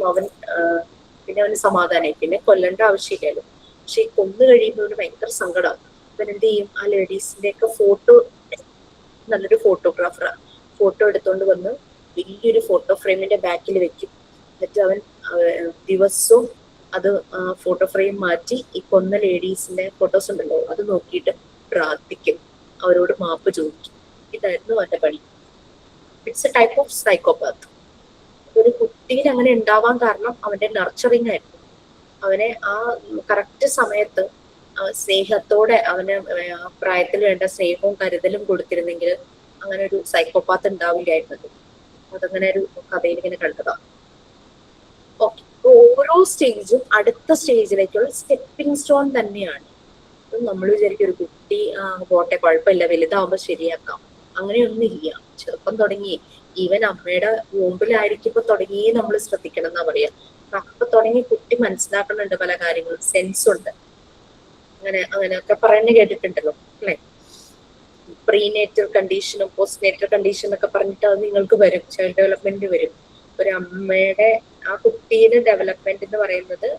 പിന്നെ അവന് സമാധാനമായി, പിന്നെ കൊല്ലേണ്ട ആവശ്യമില്ലല്ലോ. പക്ഷെ ഈ കൊന്നു കഴിയുമ്പോൾ അവന് ഭയങ്കര സങ്കടമാണ്. അവൻ എന്ത് ചെയ്യും, ആ ലേഡീസിന്റെ ഒക്കെ ഫോട്ടോ, നല്ലൊരു ഫോട്ടോഗ്രാഫറാണ്, ഫോട്ടോ എടുത്തോണ്ട് വന്ന് വലിയൊരു ഫോട്ടോ ഫ്രെയിമിന്റെ ബാക്കിൽ വെക്കും. എന്നിട്ട് അവൻ ദിവസവും അത് ഫോട്ടോ ഫ്രെയിം മാറ്റി ഈ കൊന്ന ലേഡീസിന്റെ ഫോട്ടോസ് ഉണ്ടല്ലോ അത് നോക്കിയിട്ട് പ്രാർത്ഥിക്കും, അവരോട് മാപ്പ് ചോദിക്കും. ഇതായിരുന്നു അവന്റെ പണി. It's A type of psychopath. ഒരു കുട്ടിയിൽ അങ്ങനെ ഉണ്ടാവാൻ കാരണം അവന്റെ നർച്ചറിങ് ആയിരുന്നു. അവനെ ആ കറക്റ്റ് സമയത്ത് സ്നേഹത്തോടെ അവന് ആ പ്രായത്തിൽ വേണ്ട സ്നേഹവും കരുതലും കൊടുത്തിരുന്നെങ്കിൽ അങ്ങനെ ഒരു സൈക്കോപാത്ത് ഉണ്ടാവില്ലായിരുന്നത്. അതങ്ങനെ ഒരു കഥയിൽ ഇങ്ങനെ കണ്ടതാണ്. ഓക്കെ, ഓരോ സ്റ്റേജും അടുത്ത സ്റ്റേജിലേക്കുള്ള സ്റ്റെപ്പിംഗ് സ്റ്റോൺ തന്നെയാണ്. നമ്മൾ വിചാരിക്കും ഒരു കുട്ടി പോട്ടെ കുഴപ്പമില്ല വലുതാവുമ്പോ ശരിയാക്കാം, അങ്ങനെയൊന്നുമില്ല. ചെറുപ്പം തുടങ്ങി ഈവൻ അമ്മയുടെ മുമ്പിലായിരിക്കുമ്പോ തുടങ്ങി നമ്മൾ ശ്രദ്ധിക്കണം എന്നാ പറയാ. അപ്പൊ തുടങ്ങി കുട്ടി മനസ്സിലാക്കുന്നുണ്ട് പല കാര്യങ്ങളും, സെൻസ് ഉണ്ട്. അങ്ങനെയൊക്കെ പറയുന്നത് കേട്ടിട്ടുണ്ടല്ലോ അല്ലെ. പ്രീനേറ്റൽ കണ്ടീഷനും പോസ്റ്റ് നേറ്റൽ കണ്ടീഷൻ എന്നൊക്കെ പറഞ്ഞിട്ട് അത് നിങ്ങൾക്ക് വരും, ചൈൽഡ് ഡെവലപ്മെന്റ് വരും. ഒരു അമ്മയുടെ ആ കുട്ടിയുടെ ഡെവലപ്മെന്റ് എന്ന് പറയുന്നത്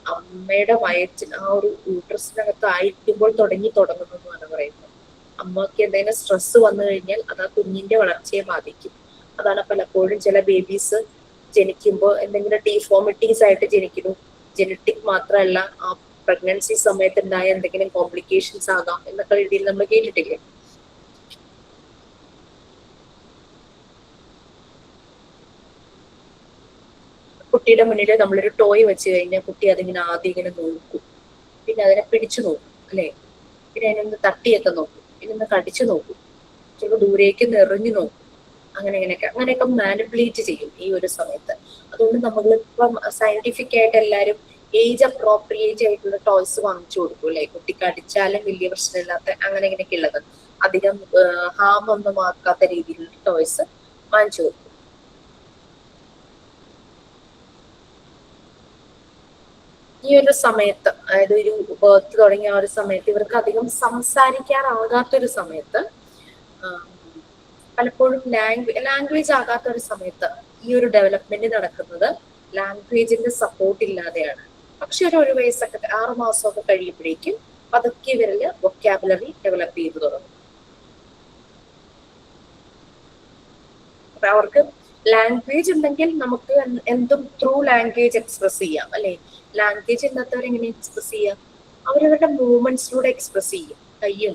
അമ്മയുടെ വയറ്റിൽ ആ ഒരു യൂട്രസിനകത്ത് ആയിരിക്കുമ്പോൾ തുടങ്ങുന്നു എന്നാണ് പറയുന്നത്. അമ്മക്ക് എന്തെങ്കിലും സ്ട്രെസ് വന്നു കഴിഞ്ഞാൽ അത് ആ കുഞ്ഞിന്റെ വളർച്ചയെ ബാധിക്കും. അതാണ് പലപ്പോഴും ചില ബേബീസ് ജനിക്കുമ്പോൾ എന്തെങ്കിലും ഡീഫോമിറ്റീസ് ആയിട്ട് ജനിക്കുന്നു. ജനറ്റിക് മാത്രമല്ല, ആ പ്രഗ്നൻസി സമയത്ത് ഉണ്ടായ എന്തെങ്കിലും കോംപ്ലിക്കേഷൻസ് ആകാം എന്നൊക്കെ രീതിയിൽ നമ്മൾ കേട്ടിട്ടില്ലേ. കുട്ടിയുടെ മുന്നിൽ നമ്മളൊരു ടോയ് വെച്ച് കഴിഞ്ഞാൽ കുട്ടി അതിങ്ങനെ ആദ്യം ഇങ്ങനെ നോക്കും, പിന്നെ അതിനെ പിടിച്ചു നോക്കും അല്ലെ, പിന്നെ അതിനൊന്ന് തട്ടിയൊക്കെ നോക്കും, പിന്നെ ഒന്ന് കടിച്ചു നോക്കും, ചിലപ്പോൾ ദൂരേക്ക് എറിഞ്ഞു നോക്കും. അങ്ങനെയൊക്കെ മാനിപ്പുലേറ്റ് ചെയ്യും ഈ ഒരു സമയത്ത്. അതുകൊണ്ട് നമ്മളിപ്പം സയന്റിഫിക് ആയിട്ട് എല്ലാവരും ഏജ് അപ്രോപ്രിയേറ്റ് ആയിട്ടുള്ള ടോയ്സ് വാങ്ങിച്ചു കൊടുക്കും അല്ലെ. കുട്ടിക്ക് അടിച്ചാലും വലിയ പ്രശ്നമില്ലാത്ത അങ്ങനെയൊക്കെ ഉള്ളത്, അധികം ഹാം ഒന്നും ആക്കാത്ത രീതിയിലുള്ള ടോയ്സ് വാങ്ങിച്ചു കൊടുക്കും. ഈ ഒരു സമയത്ത്, അതായത് ഒരു ബർത്ത് തുടങ്ങിയ ആ ഒരു സമയത്ത് ഇവർക്ക് അധികം സംസാരിക്കാറാകാത്തൊരു സമയത്ത്, പലപ്പോഴും ലാംഗ്വേജ് ആകാത്ത ഒരു സമയത്ത് ഈ ഒരു ഡെവലപ്മെന്റ് നടക്കുന്നത് ലാംഗ്വേജിന്റെ സപ്പോർട്ട് ഇല്ലാതെയാണ്. പക്ഷെ ഒരു വയസ്സൊക്കെ 6 മാസമൊക്കെ കഴിയുമ്പോഴേക്കും പതുക്കെ ഇവരില് വൊക്കാബുലറി ഡെവലപ്പ് ചെയ്തു തുടങ്ങും. അപ്പൊ അവർക്ക് ലാംഗ്വേജ് ഉണ്ടെങ്കിൽ നമുക്ക് എന്തും ത്രൂ ലാംഗ്വേജ് എക്സ്പ്രസ് ചെയ്യാം അല്ലെ. ലാംഗ്വേജ് ഇല്ലാത്തവരെങ്ങനെ എക്സ്പ്രസ് ചെയ്യാം? അവരവരുടെ മൂവ്മെന്റ്സിലൂടെ എക്സ്പ്രസ് ചെയ്യും. കയ്യും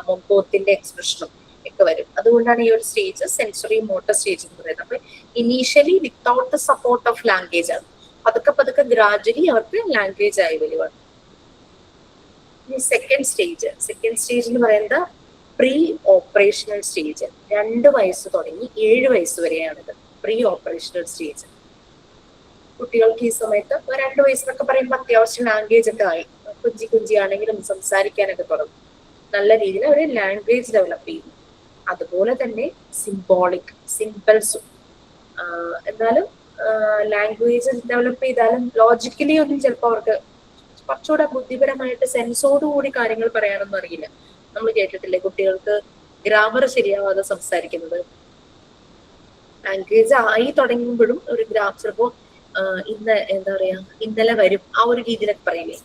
മുഖത്തിന്റെ എക്സ്പ്രഷനും ഒക്കെ വരും. അതുകൊണ്ടാണ് ഈ ഒരു സ്റ്റേജ് സെൻസറി മോട്ടർ സ്റ്റേജ് എന്ന് പറയുന്നത്. അപ്പൊ initially without the support of language ആണ്. പതുക്കെ പതുക്കെ ഗ്രാജുവലി അവർക്ക് ലാംഗ്വേജ് ആയി വരുവാണ്. ഇനി സെക്കൻഡ് സ്റ്റേജ് എന്ന് പറയുന്നത് പ്രീ ഓപ്പറേഷണൽ സ്റ്റേജ്. 2 വയസ്സ് തുടങ്ങി 7 വയസ്സ് വരെയാണിത് പ്രീ ഓപ്പറേഷണൽ സ്റ്റേജ്. കുട്ടികൾക്ക് ഈ സമയത്ത് 2 വയസ്സെന്നൊക്കെ പറയുമ്പോൾ അത്യാവശ്യം ലാംഗ്വേജ് ഒക്കെ ആയി, കുഞ്ചി ആണെങ്കിലും സംസാരിക്കാനൊക്കെ തുടങ്ങും. നല്ല രീതിയിൽ അവർ ലാംഗ്വേജ് ഡെവലപ്പ് ചെയ്യുന്നു. അതുപോലെ തന്നെ സിമ്പിൾസും എന്നാലും ലാംഗ്വേജ് ഡെവലപ്പ് ചെയ്താലും ലോജിക്കലി ഒന്നും ചിലപ്പോൾ അവർക്ക് കുറച്ചുകൂടെ ബുദ്ധിപരമായിട്ട് സെൻസോടുകൂടി കാര്യങ്ങൾ പറയാനൊന്നും അറിയില്ല. നമ്മൾ കേട്ടിട്ടില്ലേ കുട്ടികൾക്ക് ഗ്രാമർ ശരിയാവാതെ സംസാരിക്കുന്നത്? ലാംഗ്വേജ് ആയി തുടങ്ങുമ്പോഴും ഒരു ചിലപ്പോ എന്താ പറയാ, ഇന്നലെ വരും ആ ഒരു രീതിയിലൊക്കെ പറയില്ലേ,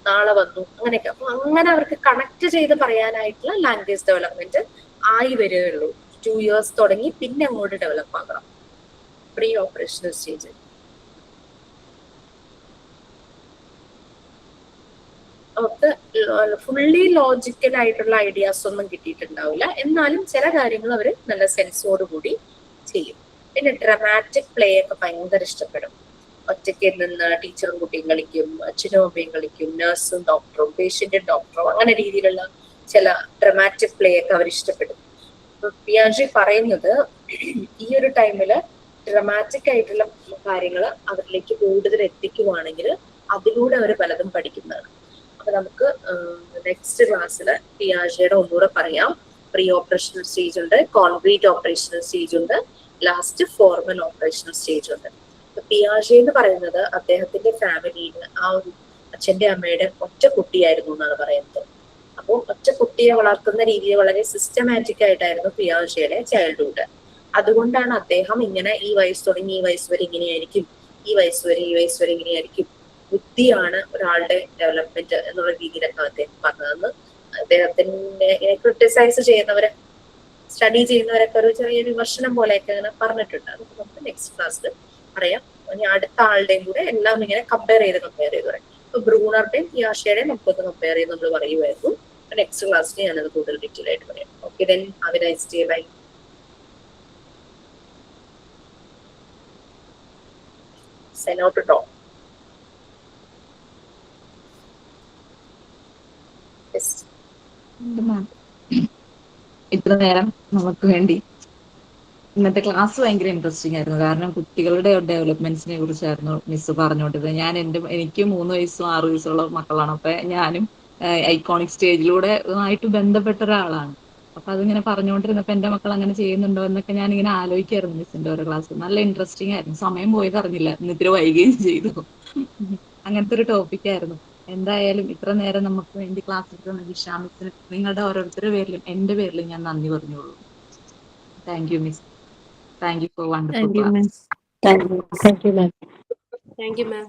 നാളെ വന്നു, അങ്ങനെയൊക്കെ. അപ്പൊ അങ്ങനെ അവർക്ക് കണക്ട് ചെയ്ത് പറയാനായിട്ടുള്ള ലാംഗ്വേജ് ഡെവലപ്മെന്റ് ആയി വരികയുള്ളൂ. 2 years തുടങ്ങി പിന്നെ അങ്ങോട്ട് ഡെവലപ്പ് ആകണം പ്രീ ഓപ്പറേഷണൽ സ്റ്റേജ്. അവർക്ക് ഫുള്ളി ലോജിക്കൽ ആയിട്ടുള്ള ഐഡിയാസ് ഒന്നും കിട്ടിയിട്ടുണ്ടാവില്ല, എന്നാലും ചില കാര്യങ്ങൾ അവർ നല്ല സെൻസോടുകൂടി ചെയ്യും. പിന്നെ ഡ്രമാറ്റിക് പ്ലേ ഒക്കെ ഭയങ്കര ഇഷ്ടപ്പെടും. ഒറ്റയ്ക്ക് നിന്ന് ടീച്ചറും കുട്ടിയും കളിക്കും, അച്ഛനും അമ്മയും കളിക്കും, നഴ്സും ഡോക്ടറും പേഷ്യന്റും ഡോക്ടറും, അങ്ങനെ രീതിയിലുള്ള ചില ഡ്രമാറ്റിക് പ്ലേ ഒക്കെ അവർ ഇഷ്ടപ്പെടും. പിയാജെ പറയുന്നത് ഈ ഒരു ടൈമില് ഡ്രമാറ്റിക് ആയിട്ടുള്ള കാര്യങ്ങൾ അവരിലേക്ക് കൂടുതൽ എത്തിക്കുവാണെങ്കിൽ അതിലൂടെ അവർ പലതും പഠിക്കുന്നതാണ്. അപ്പൊ നമുക്ക് നെക്സ്റ്റ് ക്ലാസ്സിൽ പിയാജെയുടെ ഒന്നുകൂടെ പറയാം. പ്രീ ഓപ്പറേഷണൽ സ്റ്റേജ് ഉണ്ട്, കോൺക്രീറ്റ് ഓപ്പറേഷണൽ സ്റ്റേജ് ഉണ്ട്, ലാസ്റ്റ് ഫോർമൽ ഓപ്പറേഷണൽ സ്റ്റേജ് ഉണ്ട്. പിയാജെ എന്ന് പറയുന്നത് അദ്ദേഹത്തിന്റെ ഫാമിലിയിൽ ആ ഒരു അച്ഛന്റെ അമ്മയുടെ ഒറ്റ കുട്ടിയായിരുന്നു എന്നാണ് പറയുന്നത്. അപ്പോൾ ഒറ്റ കുട്ടിയെ വളർത്തുന്ന രീതിയിൽ വളരെ സിസ്റ്റമാറ്റിക് ആയിട്ടായിരുന്നു പിയാജെയുടെ ചൈൽഡ്ഹുഡ്. അതുകൊണ്ടാണ് അദ്ദേഹം ഇങ്ങനെ ഈ വയസ്സ് തുടങ്ങി ഈ വയസ്സ് വരെ ഇങ്ങനെയായിരിക്കും, ഈ വയസ്സ് വരെ ഇങ്ങനെയായിരിക്കും, ബുദ്ധിയാണ് ഒരാളുടെ ഡെവലപ്മെന്റ് എന്നുള്ള രീതിയിലൊക്കെ അദ്ദേഹം പറഞ്ഞതെന്ന് അദ്ദേഹത്തിന്റെ ക്രിട്ടിസൈസ് ചെയ്യുന്നവരെ, സ്റ്റഡി ചെയ്യുന്നവരൊക്കെ ഒരു ചെറിയ വിമർശനം പോലെയൊക്കെ അങ്ങനെ പറഞ്ഞിട്ടുണ്ട്. അത് നമുക്ക് നെക്സ്റ്റ് ക്ലാസ്സിൽ പറയാം. ഇനി അടുത്ത ആളുടെയും കൂടെ എല്ലാം ഇങ്ങനെ കമ്പയർ ചെയ്ത് പറയാം. ഇപ്പൊ ബ്രൂണറുടെയും പിയാഷയുടെയും നമുക്കൊന്ന് കമ്പയർ ചെയ്ത് നമ്മൾ പറയുമായിരുന്നു. നെക്സ്റ്റ് ക്ലാസ്സിൽ ഞാനത് കൂടുതൽ ഡീറ്റെയിൽ ആയിട്ട് പറയാം. Okay, then have a nice day. Bye. Send out to talk. Yes. ഇത്ര നേരം നമുക്ക് വേണ്ടി ഇന്നത്തെ ക്ലാസ് ഭയങ്കര ഇൻട്രസ്റ്റിംഗ് ആയിരുന്നു. കാരണം കുട്ടികളുടെ ഡെവലപ്മെന്റ്സിനെ കുറിച്ചായിരുന്നു മിസ് പറഞ്ഞുകൊണ്ടിരുന്നത്. എനിക്ക് 3 വയസ്സും 6 വയസ്സുള്ള മക്കളാണ്. അപ്പൊ ഞാനും ഐക്കോണിക് സ്റ്റേജിലൂടെ ആയിട്ട് ബന്ധപ്പെട്ട ഒരാളാണ്. അപ്പൊ അതിങ്ങനെ പറഞ്ഞുകൊണ്ടിരുന്നപ്പോ എന്റെ മക്കൾ അങ്ങനെ ചെയ്യുന്നുണ്ടോ എന്നൊക്കെ ഞാൻ ഇങ്ങനെ ആലോചിക്കായിരുന്നു. മിസ്സിന്റെ ഓരോ ക്ലാസ് നല്ല ഇൻട്രസ്റ്റിംഗ് ആയിരുന്നു. സമയം പോയത് അറിഞ്ഞില്ല, ഇന്നിത്തിരി വൈകുകയും ചെയ്തു. അങ്ങനത്തെ ഒരു ടോപ്പിക് ആയിരുന്നു. എന്തായാലും ഇത്ര നേരം നമുക്ക് വേണ്ടി ക്ലാസ് എടുക്കുന്ന ജിഷ മിസ്സിന് നിങ്ങളുടെ ഓരോരുത്തരുടെ പേരിലും എന്റെ പേരിലും ഞാൻ നന്ദി പറഞ്ഞോളൂ. Thank you miss. Thank you for wonderful Thank you, class. ma'am. Thank you, ma'am. Thank you, ma'am.